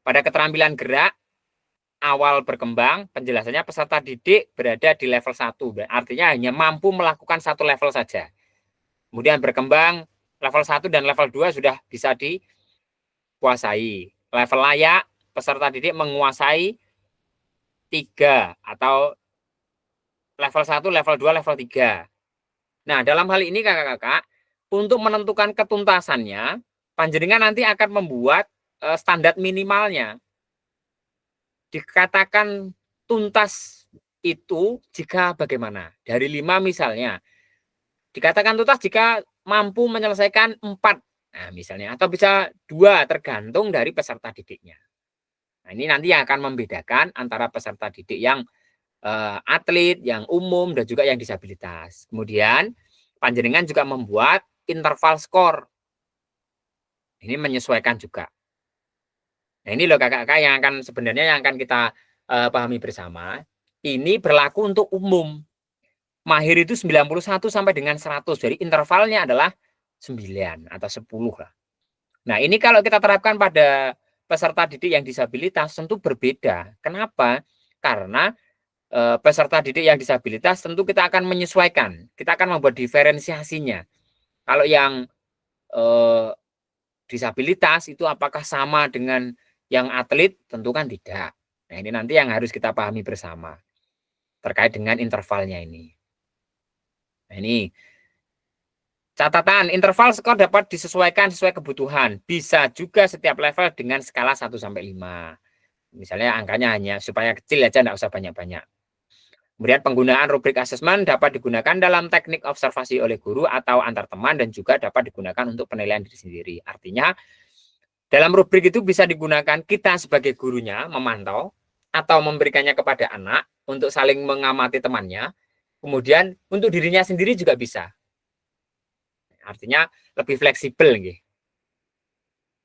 pada keterampilan gerak, awal berkembang, penjelasannya peserta didik berada di level 1. Artinya hanya mampu melakukan satu level saja. Kemudian berkembang, level 1 dan level 2 sudah bisa dikuasai. Level layak, peserta didik menguasai 3 atau level 1, level 2, level 3. Nah, dalam hal ini kakak-kakak, untuk menentukan ketuntasannya, panjenengan nanti akan membuat standar minimalnya. Dikatakan tuntas itu jika bagaimana? Dari 5 misalnya. Dikatakan tuntas jika mampu menyelesaikan 4. Nah, misalnya. Atau bisa 2 tergantung dari peserta didiknya. Nah, ini nanti yang akan membedakan antara peserta didik yang atlet, yang umum, dan juga yang disabilitas. Kemudian, panjenengan juga membuat interval skor. Ini menyesuaikan juga. Nah, ini loh kakak-kakak yang akan sebenarnya yang akan kita pahami bersama. Ini berlaku untuk umum. Mahir itu 91 sampai dengan 100. Jadi intervalnya adalah 9 atau 10 lah. Nah, ini kalau kita terapkan pada peserta didik yang disabilitas tentu berbeda. Kenapa? Karena peserta didik yang disabilitas tentu kita akan menyesuaikan. Kita akan membuat diferensiasinya. Kalau yang disabilitas itu apakah sama dengan yang atlet? Tentu kan tidak. Nah, ini nanti yang harus kita pahami bersama terkait dengan intervalnya ini. Nah, ini catatan, interval skor dapat disesuaikan sesuai kebutuhan. Bisa juga setiap level dengan skala 1 sampai 5. Misalnya angkanya hanya supaya kecil aja, enggak usah banyak-banyak. Kemudian penggunaan rubrik asesmen dapat digunakan dalam teknik observasi oleh guru atau antar teman dan juga dapat digunakan untuk penilaian diri sendiri. Artinya dalam rubrik itu bisa digunakan kita sebagai gurunya memantau atau memberikannya kepada anak untuk saling mengamati temannya. Kemudian untuk dirinya sendiri juga bisa. Artinya lebih fleksibel gitu.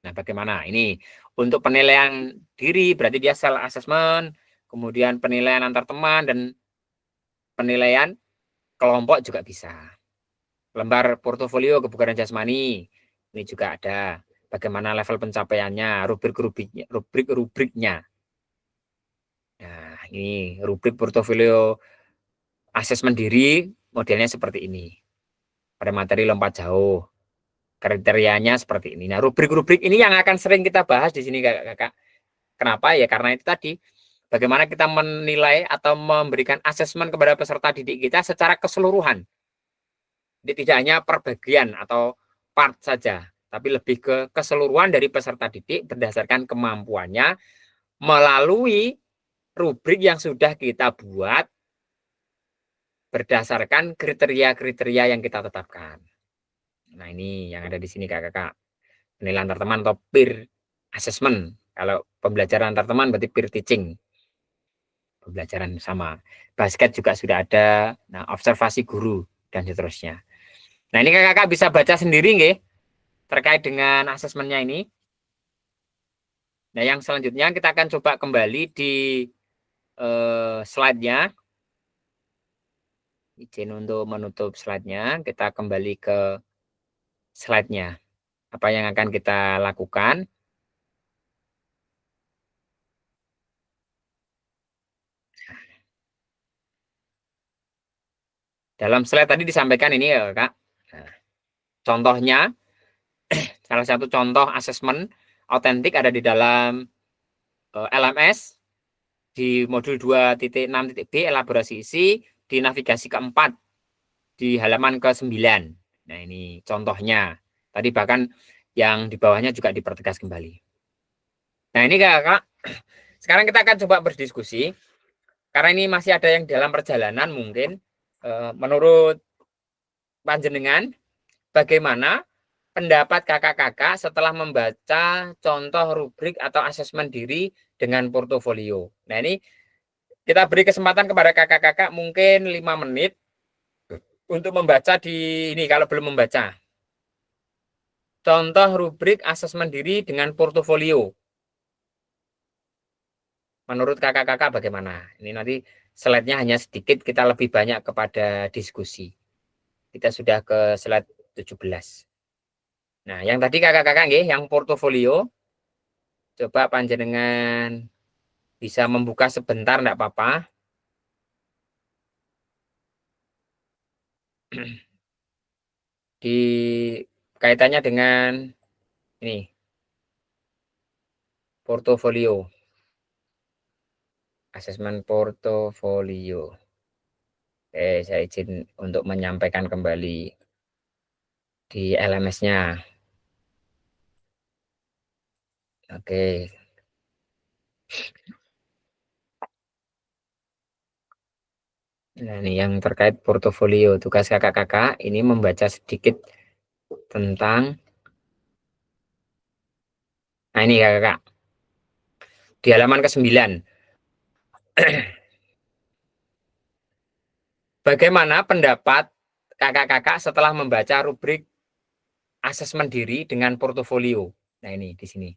Nah, bagaimana? Ini untuk penilaian diri berarti dia self assessment, kemudian penilaian antar teman dan penilaian kelompok juga bisa. Lembar portofolio kebugaran jasmani ini juga ada. Bagaimana level pencapaiannya, rubrik-rubriknya. Nah, ini rubrik portofolio asesmen diri modelnya seperti ini. Pada materi lompat jauh. Kriterianya seperti ini. Nah, rubrik-rubrik ini yang akan sering kita bahas di sini kakak-kakak. Kenapa? Ya karena itu tadi. Bagaimana kita menilai atau memberikan asesmen kepada peserta didik kita secara keseluruhan. Jadi tidak hanya per bagian atau part saja, tapi lebih ke keseluruhan dari peserta didik berdasarkan kemampuannya melalui rubrik yang sudah kita buat berdasarkan kriteria-kriteria yang kita tetapkan. Nah, ini yang ada di sini kakak-kakak. Penilaian antar teman atau peer assessment. Kalau pembelajaran antar teman berarti peer teaching. Pembelajaran sama. Basket juga sudah ada. Nah, observasi guru dan seterusnya. Nah, ini kakak-kakak bisa baca sendiri nggih terkait dengan asesmennya ini. Nah, yang selanjutnya kita akan coba kembali di slide-nya. Izin untuk menutup slide-nya. Kita kembali ke slide-nya. Apa yang akan kita lakukan? Dalam slide tadi disampaikan ini ya, Kak. Nah, contohnya, salah satu contoh asesmen autentik ada di dalam LMS di modul 2.6.b elaborasi isi di navigasi keempat di halaman ke-9. Nah, ini contohnya. Tadi bahkan yang di bawahnya juga dipertegas kembali. Nah ini kakak, sekarang kita akan coba berdiskusi. Karena ini masih ada yang dalam perjalanan mungkin. Menurut panjenengan, bagaimana pendapat kakak-kakak setelah membaca contoh rubrik atau asesmen diri dengan portofolio. Nah ini kita beri kesempatan kepada kakak-kakak mungkin 5 menit untuk membaca di ini kalau belum membaca. Contoh rubrik asesmen diri dengan portofolio. Menurut kakak-kakak bagaimana? Ini nanti slide-nya hanya sedikit, kita lebih banyak kepada diskusi. Kita sudah ke slide 17. Nah, yang tadi kakak-kakak nggih, yang portofolio, coba panjenengan bisa membuka sebentar enggak apa-apa. Di kaitannya dengan ini portofolio. Asesmen portofolio. Saya izin untuk menyampaikan kembali di LMS-nya. Oke. Nah, ini yang terkait portofolio. Tugas kakak-kakak ini membaca sedikit tentang nah ini kakak. Di halaman ke-9. Bagaimana pendapat kakak-kakak setelah membaca rubrik asesmen diri dengan portofolio? Nah, ini di sini.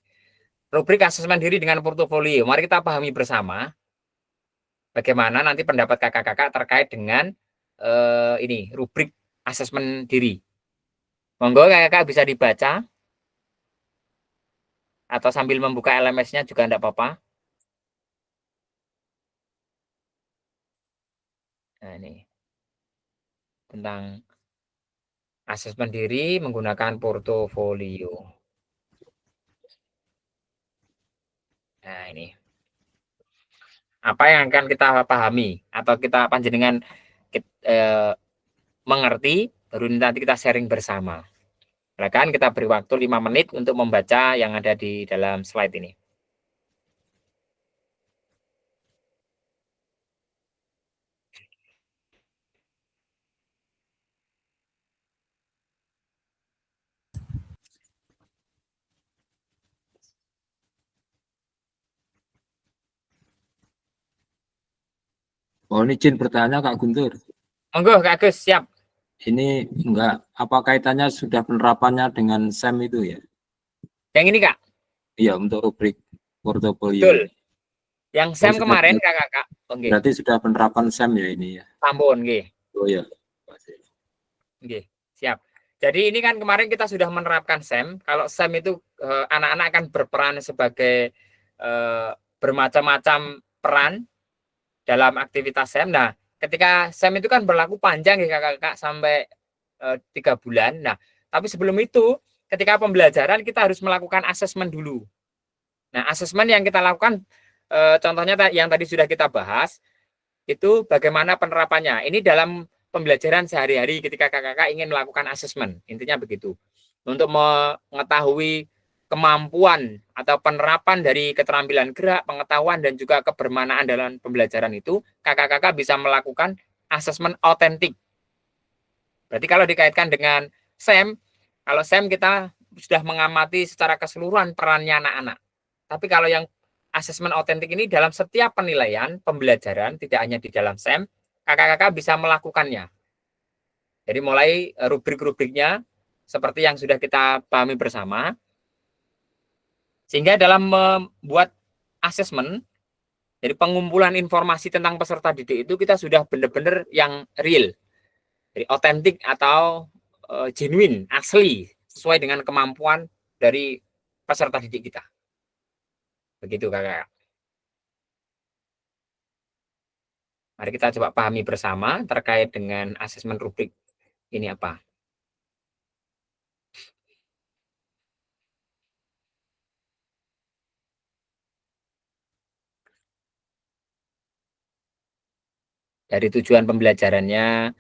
Rubrik asesmen diri dengan portofolio. Mari kita pahami bersama bagaimana nanti pendapat kakak-kakak terkait dengan ini rubrik asesmen diri. Monggo kakak bisa dibaca atau sambil membuka LMS-nya juga enggak apa-apa. Nah, ini tentang asesmen diri menggunakan portofolio. Nah, ini. Apa yang akan kita pahami atau kita panjenengan mengerti, baru nanti kita sharing bersama. Silakan kita beri waktu 5 menit untuk membaca yang ada di dalam slide ini. Oh, ini izin bertanya Kak Guntur. Monggo Kak Agus, siap. Ini enggak, apa kaitannya sudah penerapannya dengan SEM itu ya? Yang ini Kak? Iya, untuk rubrik portofolio. Betul. Yang SEM sudah, kemarin kakak-kakak. Okay. Berarti sudah penerapan SEM ya ini ya? Sampun, nggih. Oh ya. Nggih, siap. Jadi ini kan kemarin kita sudah menerapkan SEM. Kalau SEM itu anak-anak akan berperan sebagai bermacam-macam peran dalam aktivitas SEM. Nah, ketika SEM itu kan berlaku panjang ya kakak-kakak sampai 3 bulan. Nah, tapi sebelum itu ketika pembelajaran kita harus melakukan asesmen dulu. Nah, asesmen yang kita lakukan contohnya yang tadi sudah kita bahas itu bagaimana penerapannya. Ini dalam pembelajaran sehari-hari ketika kakak-kakak ingin melakukan asesmen. Intinya begitu. Untuk mengetahui kemampuan atau penerapan dari keterampilan gerak, pengetahuan, dan juga kebermanaan dalam pembelajaran itu, kakak-kakak bisa melakukan asesmen autentik. Berarti kalau dikaitkan dengan SEM, kalau SEM kita sudah mengamati secara keseluruhan perannya anak-anak. Tapi kalau yang asesmen autentik ini dalam setiap penilaian pembelajaran, tidak hanya di dalam SEM, kakak-kakak bisa melakukannya. Jadi mulai rubrik-rubriknya seperti yang sudah kita pahami bersama, sehingga dalam membuat asesmen, jadi pengumpulan informasi tentang peserta didik itu kita sudah benar-benar yang real, jadi otentik atau genuine, asli, sesuai dengan kemampuan dari peserta didik kita. Begitu kakak. Mari kita coba pahami bersama terkait dengan asesmen rubrik ini apa. Dari tujuan pembelajarannya,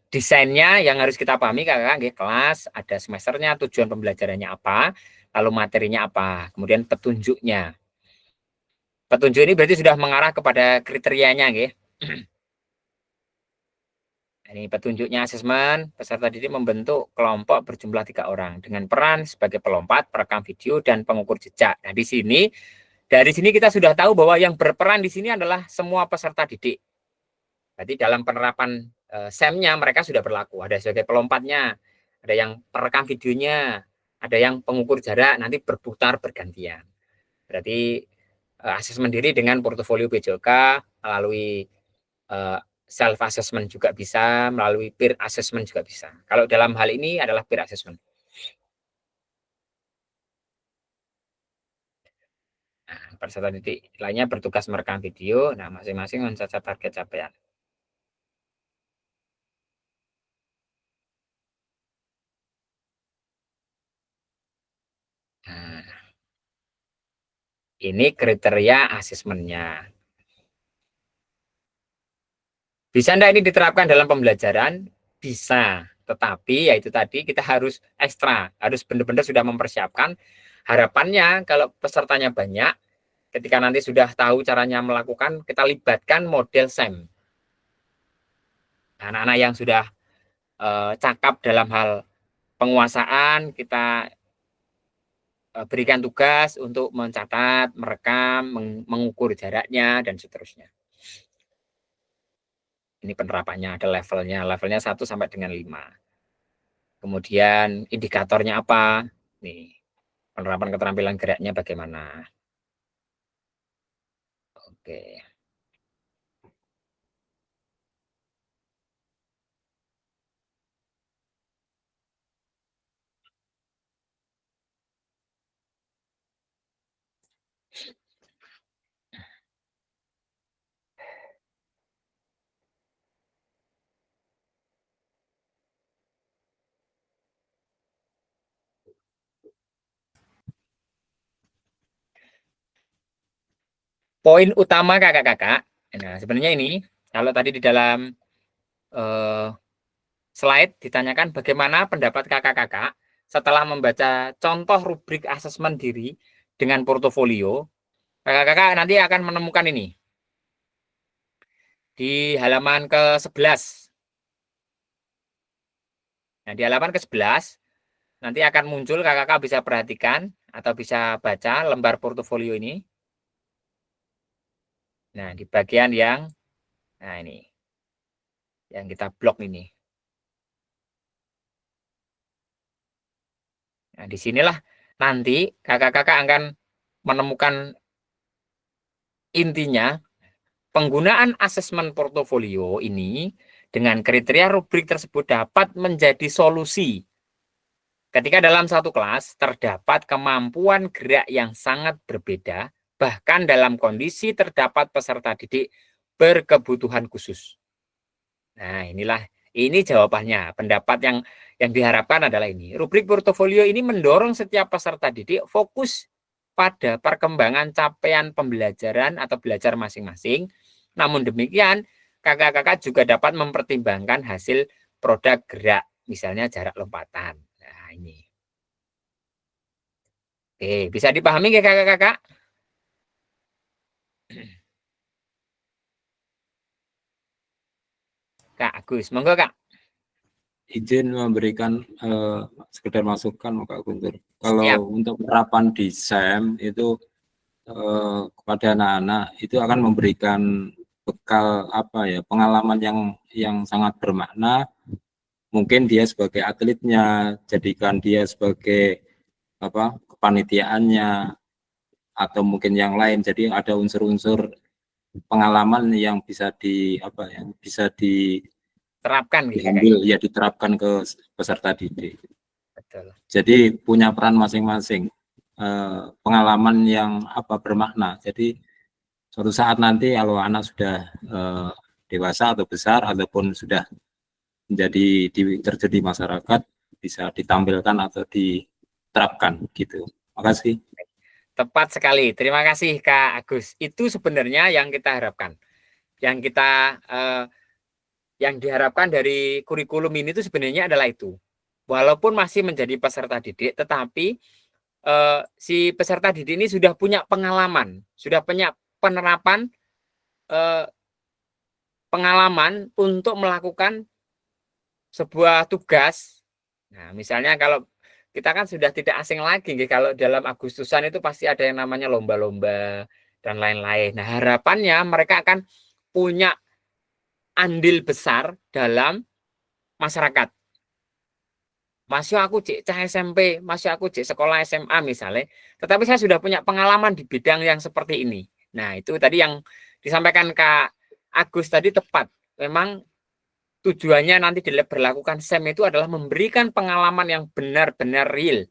desainnya yang harus kita pahami kakak, kelas, ada semesternya, tujuan pembelajarannya apa. lalu materinya apa, kemudian petunjuknya. Petunjuk ini berarti sudah mengarah kepada kriterianya, nggih. Ini petunjuknya asesmen, peserta didik membentuk kelompok berjumlah 3 orang dengan peran sebagai pelompat, perekam video, dan pengukur jejak. Nah, dari sini kita sudah tahu bahwa yang berperan di sini adalah semua peserta didik. Berarti dalam penerapan SEM-nya mereka sudah berlaku. Ada sebagai pelompatnya, ada yang perekam videonya, ada yang pengukur jarak, nanti berputar bergantian. Berarti asesmen diri dengan portofolio PJOK melalui self assessment juga bisa, melalui peer assessment juga bisa. Kalau dalam hal ini adalah peer assessment. Nah, peserta didik lainnya bertugas merekam video, nah masing-masing mencatat target capaian. Nah, ini kriteria asesmennya. Bisa enggak ini diterapkan dalam pembelajaran? Bisa, tetapi ya itu tadi kita harus ekstra, harus benar-benar sudah mempersiapkan. Harapannya kalau pesertanya banyak, ketika nanti sudah tahu caranya melakukan, kita libatkan model SEM. Anak-anak yang sudah cakap dalam hal penguasaan, kita berikan tugas untuk mencatat, merekam, mengukur jaraknya, dan seterusnya. Ini penerapannya, ada levelnya. Levelnya 1 sampai dengan 5. Kemudian indikatornya apa? Nih, penerapan keterampilan geraknya bagaimana? Oke. Poin utama kakak-kakak, nah sebenarnya ini, kalau tadi di dalam slide ditanyakan bagaimana pendapat kakak-kakak setelah membaca contoh rubrik asesmen diri dengan portofolio, kakak-kakak nanti akan menemukan ini di halaman ke-11. Nah, di halaman ke-11 nanti akan muncul, kakak-kakak bisa perhatikan atau bisa baca lembar portofolio ini. Nah, di bagian yang, nah ini, yang kita blok ini. Nah, disinilah nanti kakak-kakak akan menemukan intinya penggunaan asesmen portofolio ini dengan kriteria rubrik tersebut dapat menjadi solusi ketika dalam satu kelas terdapat kemampuan gerak yang sangat berbeda, bahkan dalam kondisi terdapat peserta didik berkebutuhan khusus. Nah, ini jawabannya. Pendapat yang diharapkan adalah ini. Rubrik portofolio ini mendorong setiap peserta didik fokus pada perkembangan capaian pembelajaran atau belajar masing-masing. Namun demikian, kakak-kakak juga dapat mempertimbangkan hasil produk gerak, misalnya jarak lompatan. Nah, ini. Oke, bisa dipahami nggak kakak-kakak? Kak Agus, monggo Kak. Izin memberikan sekedar masukan Kak Guntur. Kalau Siap. untuk penerapan di SEM itu kepada anak-anak itu akan memberikan bekal apa ya, pengalaman yang sangat bermakna. Mungkin dia sebagai atletnya, jadikan dia sebagai apa, kepanitiaannya, atau mungkin yang lain. Jadi ada unsur-unsur pengalaman yang bisa bisa Terapkan gitu, diambil ya, diterapkan ke peserta didik. Betul. Jadi punya peran masing-masing, pengalaman yang bermakna. Jadi suatu saat nanti kalau anak sudah dewasa atau besar ataupun sudah terjadi di masyarakat, bisa ditampilkan atau diterapkan gitu. Makasih. Tepat sekali. Terima kasih Kak Agus. Itu sebenarnya yang kita harapkan. Yang diharapkan dari kurikulum ini itu sebenarnya adalah itu. Walaupun masih menjadi peserta didik, tetapi si peserta didik ini sudah punya pengalaman, sudah punya penerapan pengalaman untuk melakukan sebuah tugas. Nah, misalnya kalau kita kan sudah tidak asing lagi, kalau dalam Agustusan itu pasti ada yang namanya lomba-lomba dan lain-lain. Nah, harapannya mereka akan punya andil besar dalam masyarakat. Masih aku cek cah SMP, masih aku cek sekolah SMA misalnya, tetapi saya sudah punya pengalaman di bidang yang seperti ini. Nah, itu tadi yang disampaikan Kak Agus tadi tepat. Memang tujuannya nanti diberlakukan SEM itu adalah memberikan pengalaman yang benar-benar real,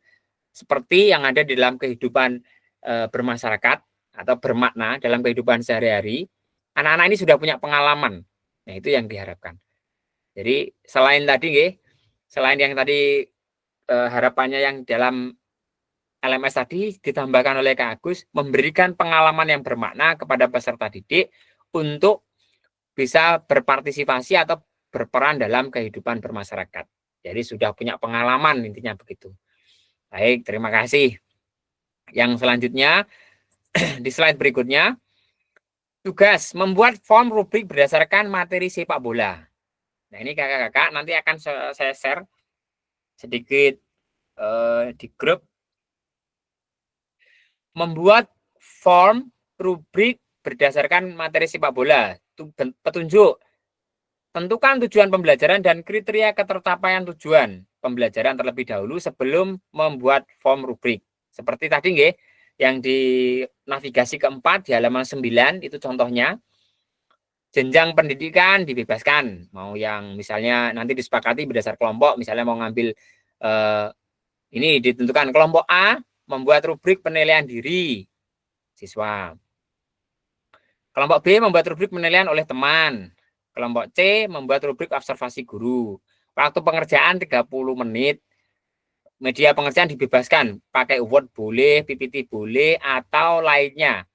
seperti yang ada di dalam kehidupan bermasyarakat atau bermakna dalam kehidupan sehari-hari. Anak-anak ini sudah punya pengalaman. Nah, itu yang diharapkan. Jadi selain tadi, selain yang tadi harapannya yang dalam LMS tadi ditambahkan oleh Kak Agus, memberikan pengalaman yang bermakna kepada peserta didik untuk bisa berpartisipasi atau berperan dalam kehidupan bermasyarakat. Jadi sudah punya pengalaman, intinya begitu. Baik, terima kasih. Yang selanjutnya, di slide berikutnya, tugas membuat form rubrik berdasarkan materi sepak bola. Nah, ini kakak-kakak nanti akan saya share sedikit di grup. Membuat form rubrik berdasarkan materi sepak bola. Petunjuk. Tentukan tujuan pembelajaran dan kriteria ketercapaian tujuan pembelajaran terlebih dahulu sebelum membuat form rubrik. Seperti tadi nggih, yang di navigasi keempat di halaman 9 itu contohnya. Jenjang pendidikan dibebaskan, mau yang misalnya nanti disepakati berdasar kelompok, misalnya mau ngambil ini ditentukan kelompok A membuat rubrik penilaian diri siswa, kelompok B membuat rubrik penilaian oleh teman, kelompok C membuat rubrik observasi guru. Waktu pengerjaan 30 menit, media pengerjaan dibebaskan, pakai Word boleh, PPT boleh, atau lainnya,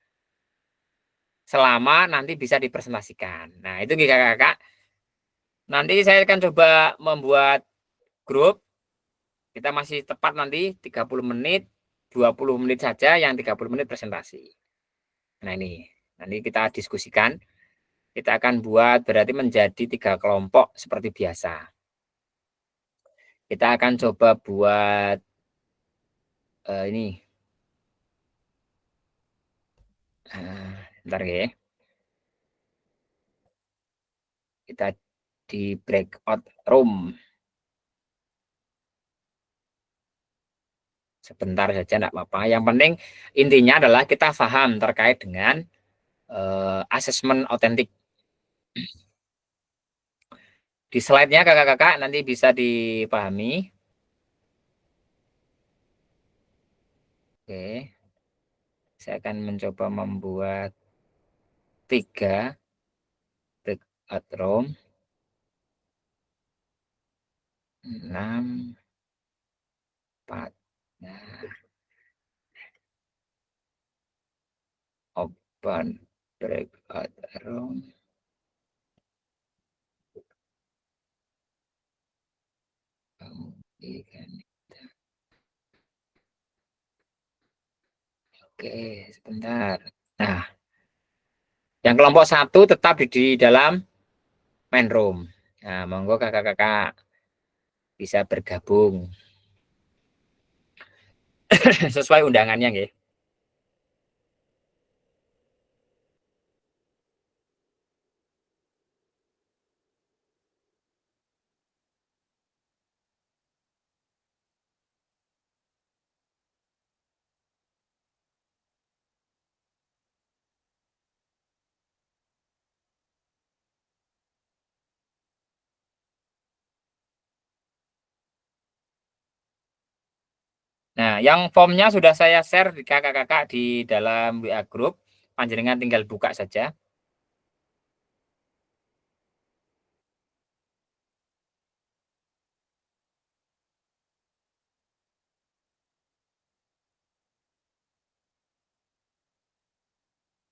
selama nanti bisa dipresentasikan. Nah, itu kakak-kakak. Nanti saya akan coba membuat grup. Kita masih tepat nanti 30 menit, 20 menit saja, yang 30 menit presentasi. Nah, ini nanti kita diskusikan. Kita akan buat berarti menjadi 3 kelompok seperti biasa. Kita akan coba buat ini. Bentar ya. Kita di breakout room. Sebentar saja, enggak apa-apa. Yang penting intinya adalah kita paham terkait dengan asesmen otentik. Di slide-nya kakak-kakak nanti bisa dipahami. Oke. Saya akan mencoba membuat 3 breakout room. 6 4. Nah, open breakout room. Oke, sebentar. Nah, yang kelompok 1 tetap di dalam main room. Nah, monggo kakak-kakak bisa bergabung sesuai undangannya nggih. Nah, yang formnya sudah saya share di kakak-kakak di dalam WA group. Panjenengan tinggal buka saja.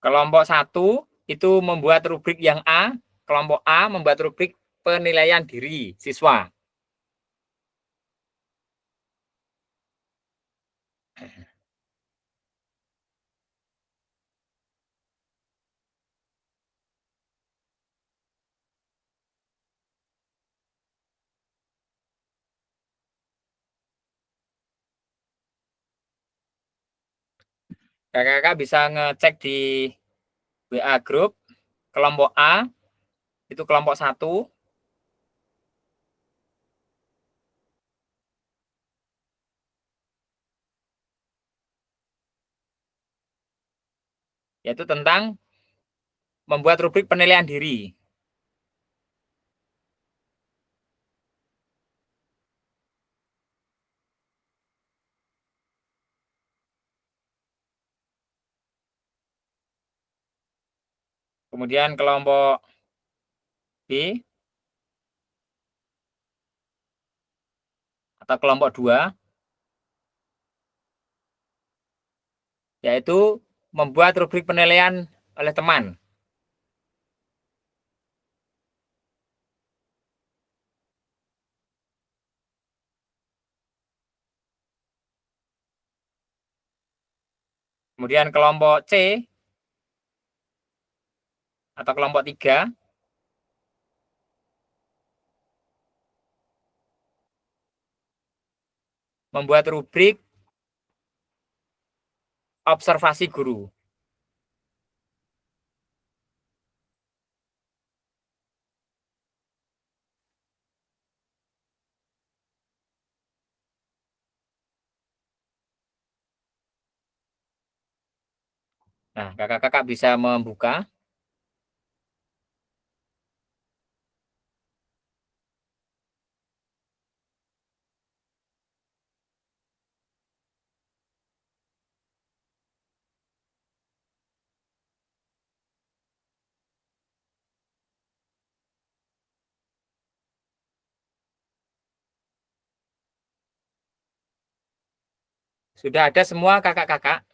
Kelompok 1 itu membuat rubrik yang A, kelompok A membuat rubrik penilaian diri siswa. Kakak-kakak bisa ngecek di WA grup kelompok A, itu kelompok 1. Yaitu tentang membuat rubrik penilaian diri. Kemudian kelompok B atau kelompok 2, yaitu membuat rubrik penilaian oleh teman. Kemudian kelompok C atau kelompok 3, membuat rubrik observasi guru. Nah, kakak-kakak bisa membuka. Sudah ada semua kakak-kakak?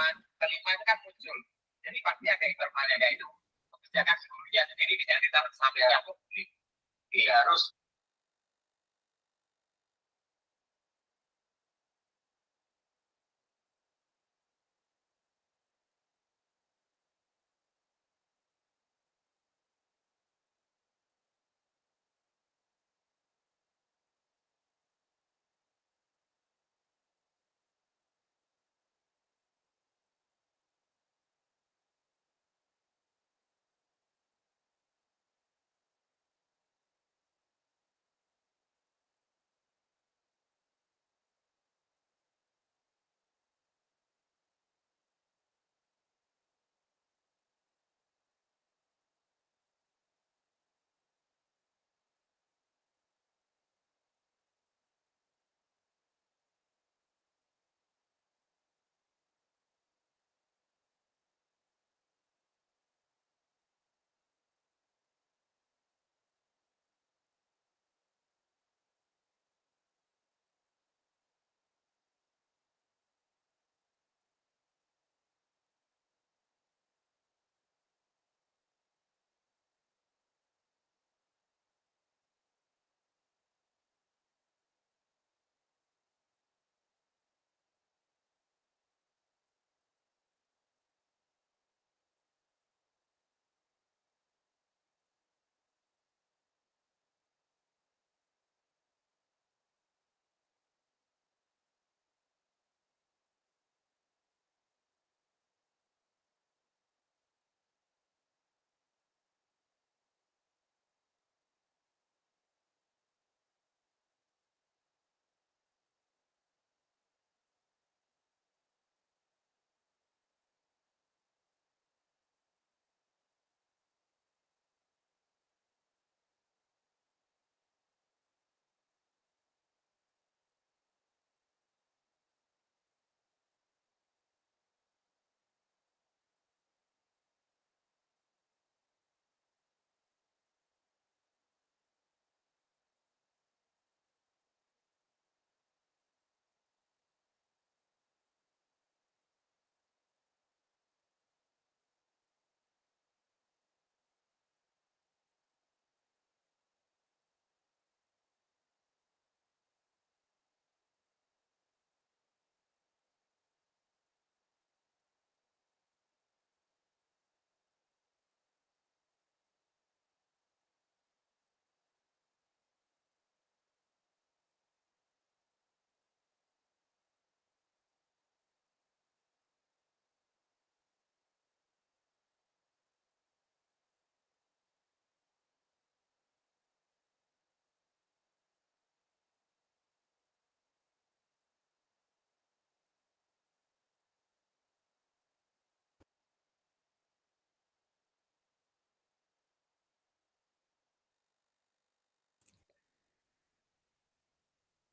pertama, kelima itu kan muncul. Jadi pasti ada intervalnya kayak itu. Kebijakan sebelumnya sendiri bisa kita sampaikan publik. Jadi harus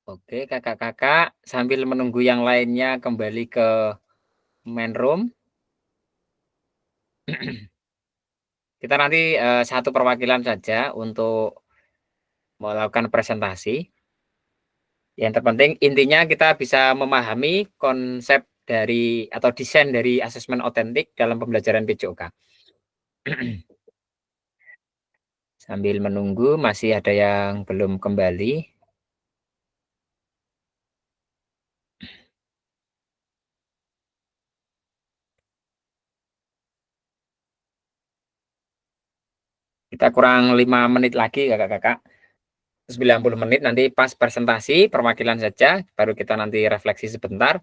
oke, kakak-kakak sambil menunggu yang lainnya kembali ke main room. Kita nanti satu perwakilan saja untuk melakukan presentasi. Yang terpenting intinya kita bisa memahami konsep dari atau desain dari asesmen otentik dalam pembelajaran PJOK. Sambil menunggu masih ada yang belum kembali. Kita kurang 5 menit lagi kakak-kakak. 90 menit nanti pas presentasi perwakilan saja, baru kita nanti refleksi sebentar,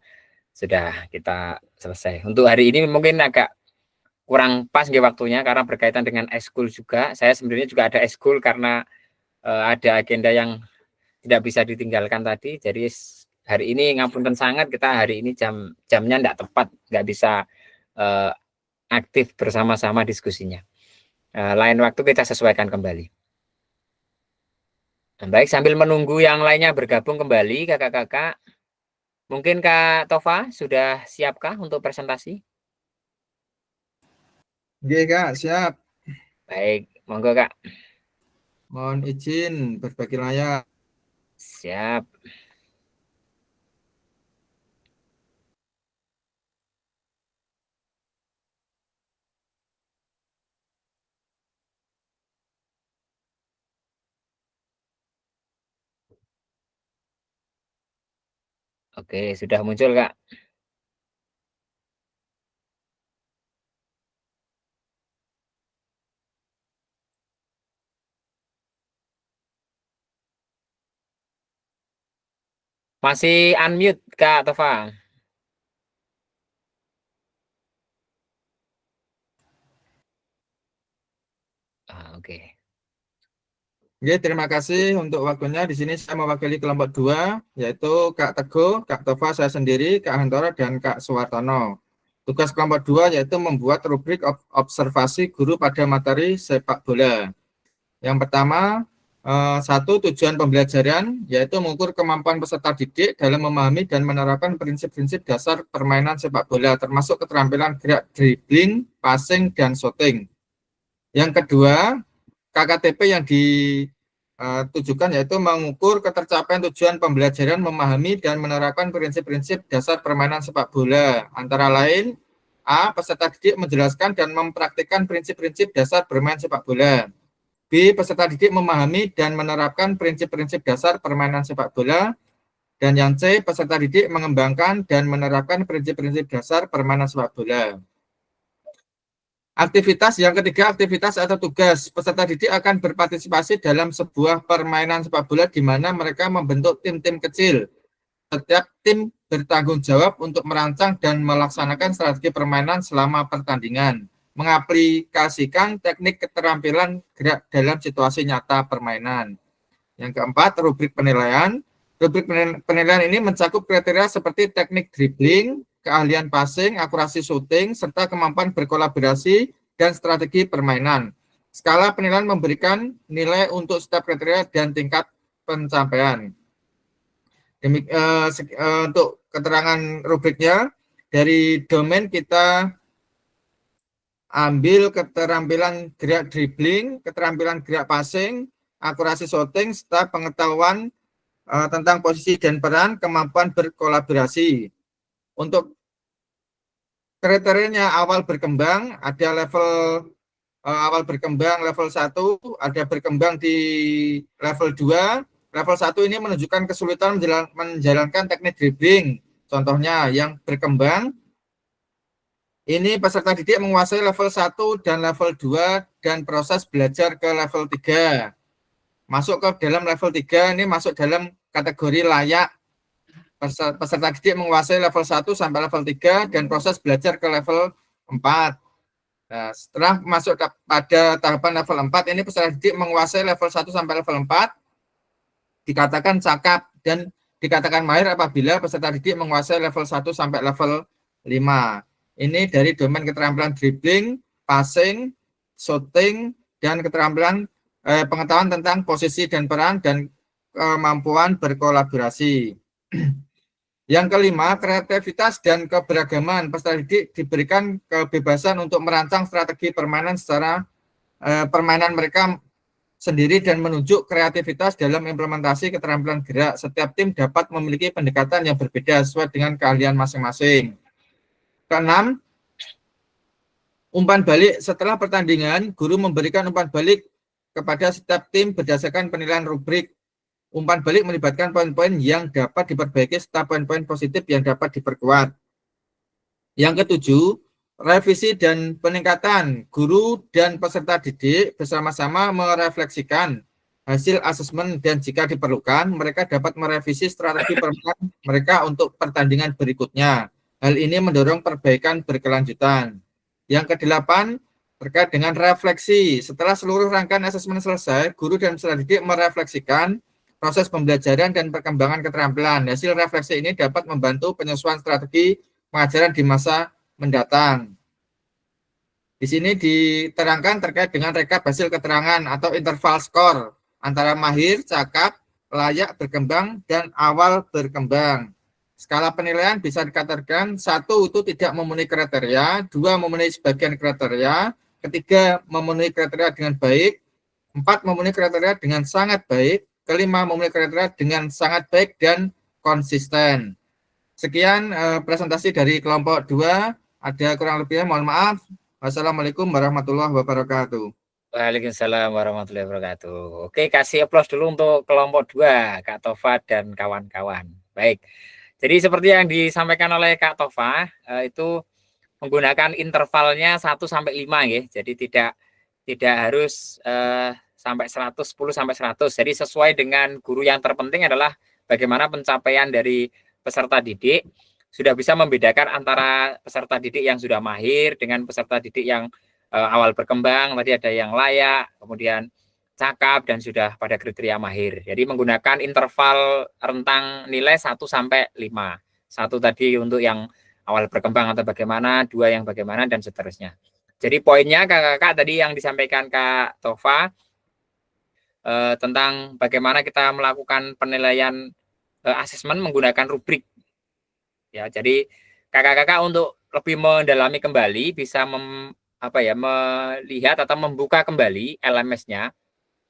sudah kita selesai. Untuk hari ini mungkin agak kurang pas nggih waktunya karena berkaitan dengan eskul juga. Saya sebenarnya juga ada eskul karena ada agenda yang tidak bisa ditinggalkan tadi. Jadi hari ini ngapunten sangat, kita hari ini jamnya tidak tepat, nggak bisa aktif bersama-sama diskusinya. Lain waktu kita sesuaikan kembali. Nah, baik, sambil menunggu yang lainnya bergabung kembali, kakak-kakak. Mungkin Kak Tova sudah siapkah untuk presentasi? Oke Kak, siap. Baik, monggo Kak. Mohon izin berbagi layar. Siap. Oke, sudah muncul, Kak. Masih unmute, Kak Tova. Oke. Oke, terima kasih untuk waktunya. Di sini saya mewakili kelompok 2, yaitu Kak Teguh, Kak Tova, saya sendiri, Kak Hantoro, dan Kak Suwartono. Tugas kelompok 2 yaitu membuat rubrik observasi guru pada materi sepak bola. Yang pertama, satu, tujuan pembelajaran, yaitu mengukur kemampuan peserta didik dalam memahami dan menerapkan prinsip-prinsip dasar permainan sepak bola, termasuk keterampilan gerak dribbling, passing, dan shooting. Yang kedua, KKTP yang ditujukan yaitu mengukur ketercapaian tujuan pembelajaran, memahami dan menerapkan prinsip-prinsip dasar permainan sepak bola. Antara lain, A. Peserta didik menjelaskan dan mempraktikkan prinsip-prinsip dasar bermain sepak bola. B. Peserta didik memahami dan menerapkan prinsip-prinsip dasar permainan sepak bola. Dan yang C. Peserta didik mengembangkan dan menerapkan prinsip-prinsip dasar permainan sepak bola. Aktivitas yang ketiga, aktivitas atau tugas. Peserta didik akan berpartisipasi dalam sebuah permainan sepak bola di mana mereka membentuk tim-tim kecil. Setiap tim bertanggung jawab untuk merancang dan melaksanakan strategi permainan selama pertandingan, mengaplikasikan teknik keterampilan gerak dalam situasi nyata permainan. Yang keempat, rubrik penilaian. Rubrik penilaian ini mencakup kriteria seperti teknik dribbling, keahlian passing, akurasi shooting, serta kemampuan berkolaborasi dan strategi permainan. Skala penilaian memberikan nilai untuk setiap kriteria dan tingkat pencapaian. Untuk keterangan rubriknya, dari domain kita ambil keterampilan gerak dribbling, keterampilan gerak passing, akurasi shooting, serta pengetahuan tentang posisi dan peran, kemampuan berkolaborasi. Untuk kriterianya awal berkembang, ada level awal berkembang level 1, ada berkembang di level 2. Level 1 ini menunjukkan kesulitan menjalankan teknik dribbling. Contohnya yang berkembang, ini peserta didik menguasai level 1 dan level 2 dan proses belajar ke level 3. Masuk ke dalam level 3, ini masuk dalam kategori layak. Peserta didik menguasai level 1 sampai level 3 dan proses belajar ke level 4. Nah, setelah masuk pada tahapan level 4, ini peserta didik menguasai level 1 sampai level 4, dikatakan cakap dan dikatakan mahir apabila peserta didik menguasai level 1 sampai level 5. Ini dari domain keterampilan dribbling, passing, shooting, dan keterampilan pengetahuan tentang posisi dan peran dan kemampuan berkolaborasi. Yang kelima, kreativitas dan keberagaman. Peserta didik diberikan kebebasan untuk merancang strategi permainan secara permainan mereka sendiri dan menunjuk kreativitas dalam implementasi keterampilan gerak. Setiap tim dapat memiliki pendekatan yang berbeda sesuai dengan keahlian masing-masing. Keenam, umpan balik. Setelah pertandingan, guru memberikan umpan balik kepada setiap tim berdasarkan penilaian rubrik. Umpan balik melibatkan poin-poin yang dapat diperbaiki serta poin-poin positif yang dapat diperkuat. Yang ketujuh, revisi dan peningkatan. Guru dan peserta didik bersama-sama merefleksikan hasil asesmen dan jika diperlukan, mereka dapat merevisi strategi permainan mereka untuk pertandingan berikutnya. Hal ini mendorong perbaikan berkelanjutan. Yang kedelapan, terkait dengan refleksi. Setelah seluruh rangkaian asesmen selesai, guru dan peserta didik merefleksikan proses pembelajaran dan perkembangan keterampilan. Hasil refleksi ini dapat membantu penyesuaian strategi pengajaran di masa mendatang. Di sini diterangkan terkait dengan rekap hasil keterangan atau interval skor antara mahir, cakap, layak berkembang, dan awal berkembang. Skala penilaian bisa dikatakan 1 itu tidak memenuhi kriteria, 2 memenuhi sebagian kriteria, 3 memenuhi kriteria dengan baik, 4 memenuhi kriteria dengan sangat baik, 5 memenuhi kriteria dengan sangat baik dan konsisten. Sekian presentasi dari kelompok 2. Ada kurang lebihnya mohon maaf. Wassalamualaikum warahmatullahi wabarakatuh. Waalaikumsalam warahmatullahi wabarakatuh. Oke, kasih aplaus dulu untuk kelompok 2, Kak Tova dan kawan-kawan. Baik. Jadi seperti yang disampaikan oleh Kak Tova, itu menggunakan intervalnya 1 sampai 5 ya. Jadi tidak harus sampai 100, 10 sampai 100. Jadi sesuai dengan guru yang terpenting adalah bagaimana pencapaian dari peserta didik sudah bisa membedakan antara peserta didik yang sudah mahir dengan peserta didik yang awal berkembang, tadi ada yang layak, kemudian cakap dan sudah pada kriteria mahir. Jadi menggunakan interval rentang nilai 1 sampai 5. 1 tadi untuk yang awal berkembang atau bagaimana, 2 yang bagaimana, dan seterusnya. Jadi poinnya kakak-kakak tadi yang disampaikan Kak Tova tentang bagaimana kita melakukan penilaian asesmen menggunakan rubrik. Ya, jadi kakak-kakak untuk lebih mendalami kembali bisa melihat atau membuka kembali LMS-nya.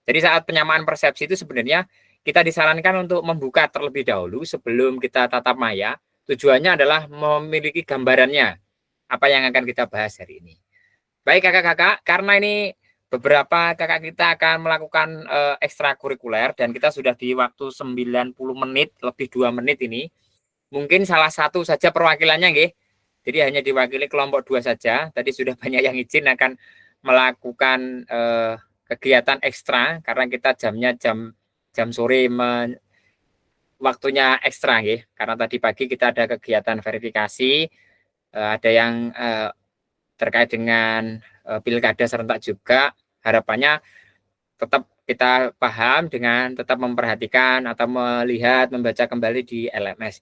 Jadi saat penyamaan persepsi itu sebenarnya kita disarankan untuk membuka terlebih dahulu sebelum kita tatap maya. Tujuannya adalah memiliki gambarannya apa yang akan kita bahas hari ini. Baik kakak-kakak, karena ini beberapa kakak kita akan melakukan ekstrakurikuler dan kita sudah di waktu 90 menit, lebih 2 menit ini. Mungkin salah satu saja perwakilannya nggih. Jadi hanya diwakili kelompok 2 saja. Tadi sudah banyak yang izin akan melakukan kegiatan ekstra karena kita jamnya jam sore waktunya ekstra nggih. Karena tadi pagi kita ada kegiatan verifikasi, ada yang terkait dengan pilkada serentak juga. Harapannya tetap kita paham dengan tetap memperhatikan atau melihat, membaca kembali di LMS.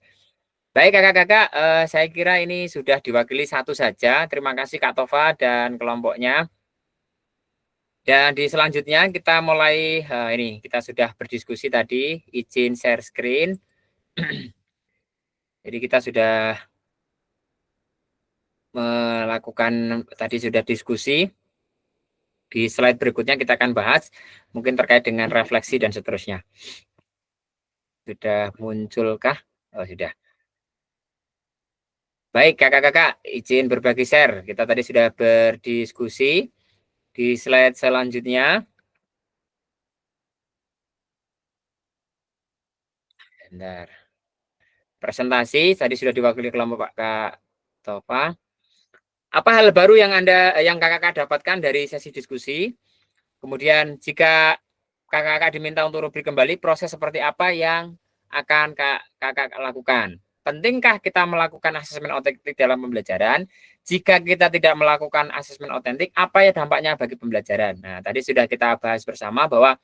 Baik kakak-kakak, saya kira ini sudah diwakili 1 saja. Terima kasih Kak Tova dan kelompoknya. Dan di selanjutnya kita mulai, ini kita sudah berdiskusi tadi, izin share screen. Jadi kita sudah melakukan, tadi sudah diskusi. Di slide berikutnya kita akan bahas, mungkin terkait dengan refleksi dan seterusnya. Sudah munculkah? Oh sudah. Baik kakak-kakak, izin berbagi share. Kita tadi sudah berdiskusi. Di slide selanjutnya. Bentar. Presentasi tadi sudah diwakili kelompok Pak Kak Tova. Apa hal baru yang kakak-kakak dapatkan dari sesi diskusi? Kemudian jika kakak-kakak diminta untuk rubrik kembali, proses seperti apa yang akan kakak lakukan? Pentingkah kita melakukan asesmen otentik dalam pembelajaran? Jika kita tidak melakukan asesmen otentik, apa ya dampaknya bagi pembelajaran? Nah, tadi sudah kita bahas bersama bahwa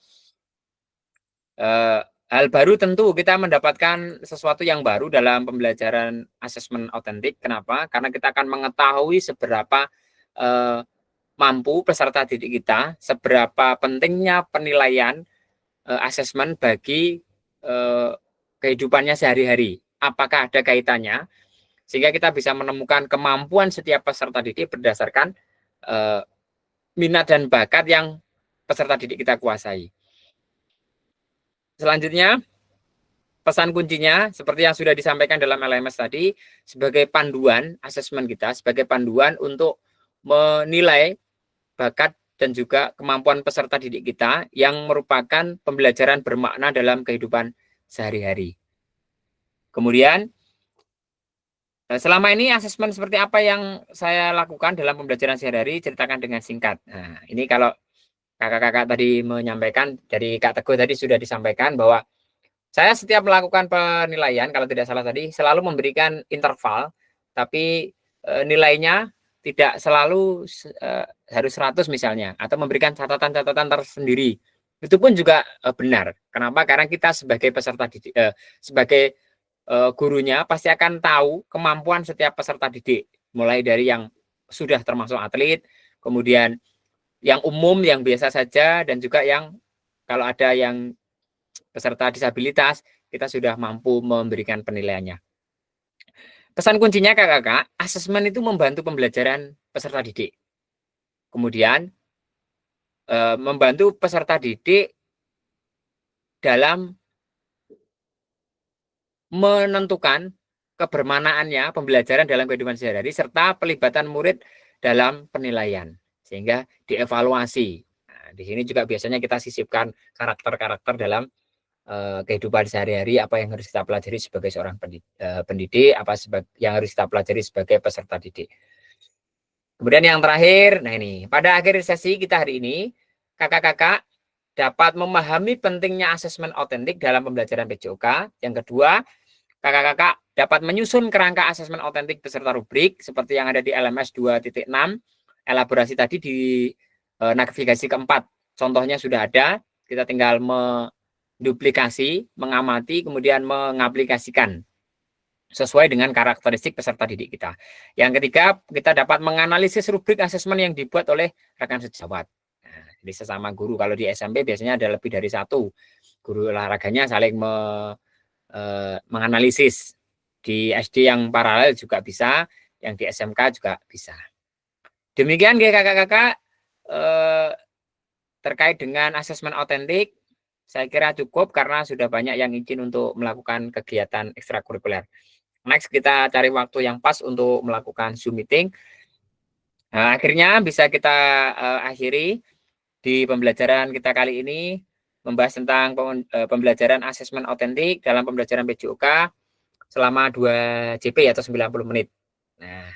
hal baru tentu kita mendapatkan sesuatu yang baru dalam pembelajaran asesmen otentik. Kenapa? Karena kita akan mengetahui seberapa mampu peserta didik kita, seberapa pentingnya penilaian asesmen bagi kehidupannya sehari-hari. Apakah ada kaitannya? Sehingga kita bisa menemukan kemampuan setiap peserta didik berdasarkan minat dan bakat yang peserta didik kita kuasai. Selanjutnya, pesan kuncinya seperti yang sudah disampaikan dalam LMS tadi, sebagai panduan asesmen kita, sebagai panduan untuk menilai bakat dan juga kemampuan peserta didik kita yang merupakan pembelajaran bermakna dalam kehidupan sehari-hari. Kemudian, selama ini asesmen seperti apa yang saya lakukan dalam pembelajaran sehari-hari, ceritakan dengan singkat. Nah, ini kalau kakak-kakak tadi menyampaikan, dari Kak Teguh tadi sudah disampaikan bahwa saya setiap melakukan penilaian, kalau tidak salah tadi, selalu memberikan interval, tapi nilainya tidak selalu harus 100 misalnya, atau memberikan catatan-catatan tersendiri. Itu pun juga benar. Kenapa? Karena kita sebagai peserta didik, sebagai gurunya pasti akan tahu kemampuan setiap peserta didik, mulai dari yang sudah termasuk atlet, kemudian yang umum, yang biasa saja, dan juga yang kalau ada yang peserta disabilitas, kita sudah mampu memberikan penilaiannya. Pesan kuncinya kakak-kakak, asesmen itu membantu pembelajaran peserta didik. Kemudian membantu peserta didik dalam menentukan kebermanaannya pembelajaran dalam kehidupan sehari-hari serta pelibatan murid dalam penilaian sehingga dievaluasi. Nah, di sini juga biasanya kita sisipkan karakter-karakter dalam kehidupan sehari-hari, apa yang harus kita pelajari sebagai seorang pendidik, apa yang harus kita pelajari sebagai peserta didik. Kemudian yang terakhir, nah ini, pada akhir sesi kita hari ini, kakak-kakak dapat memahami pentingnya asesmen otentik dalam pembelajaran PJOK. Yang kedua, kakak-kakak dapat menyusun kerangka asesmen otentik beserta rubrik, seperti yang ada di LMS 2.6, elaborasi tadi di navigasi keempat. Contohnya sudah ada, kita tinggal menduplikasi, mengamati, kemudian mengaplikasikan sesuai dengan karakteristik peserta didik kita. Yang ketiga, kita dapat menganalisis rubrik asesmen yang dibuat oleh rekan sejawat. Nah, jadi sesama guru, kalau di SMP biasanya ada lebih dari satu. Guru olahraganya saling menganalisis. Di SD yang paralel juga bisa, yang di SMK juga bisa. Demikian kakak-kakak terkait dengan asesmen otentik. Saya kira cukup karena sudah banyak yang izin untuk melakukan kegiatan ekstrakurikuler. Next, kita cari waktu yang pas untuk melakukan Zoom meeting. Nah, akhirnya bisa kita akhiri di pembelajaran kita kali ini, membahas tentang pembelajaran asesmen otentik dalam pembelajaran PJOK selama 2 JP atau 90 menit. Nah,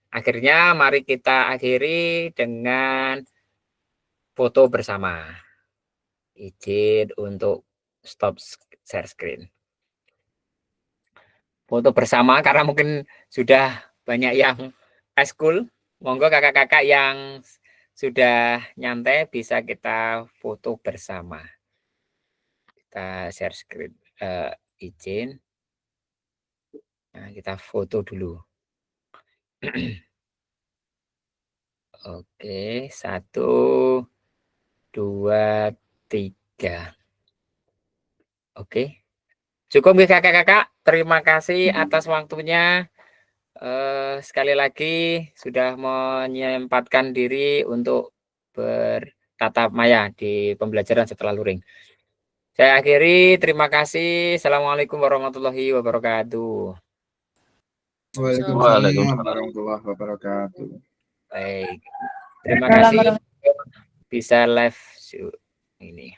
akhirnya mari kita akhiri dengan foto bersama. Izin untuk stop share screen. Foto bersama karena mungkin sudah banyak yang eskul. Monggo kakak-kakak yang sudah nyantai bisa kita foto bersama. Kita share screen, izin. Nah, kita foto dulu. Oke, 1, 2, 3. Oke. Cukup ya kakak-kakak. Terima kasih atas waktunya. Sekali lagi sudah menyempatkan diri untuk bertatap maya di pembelajaran setelah luring. Saya akhiri, terima kasih. Assalamualaikum warahmatullahi wabarakatuh. Waalaikumsalam warahmatullahi wabarakatuh. Baik, terima kasih bisa live ini.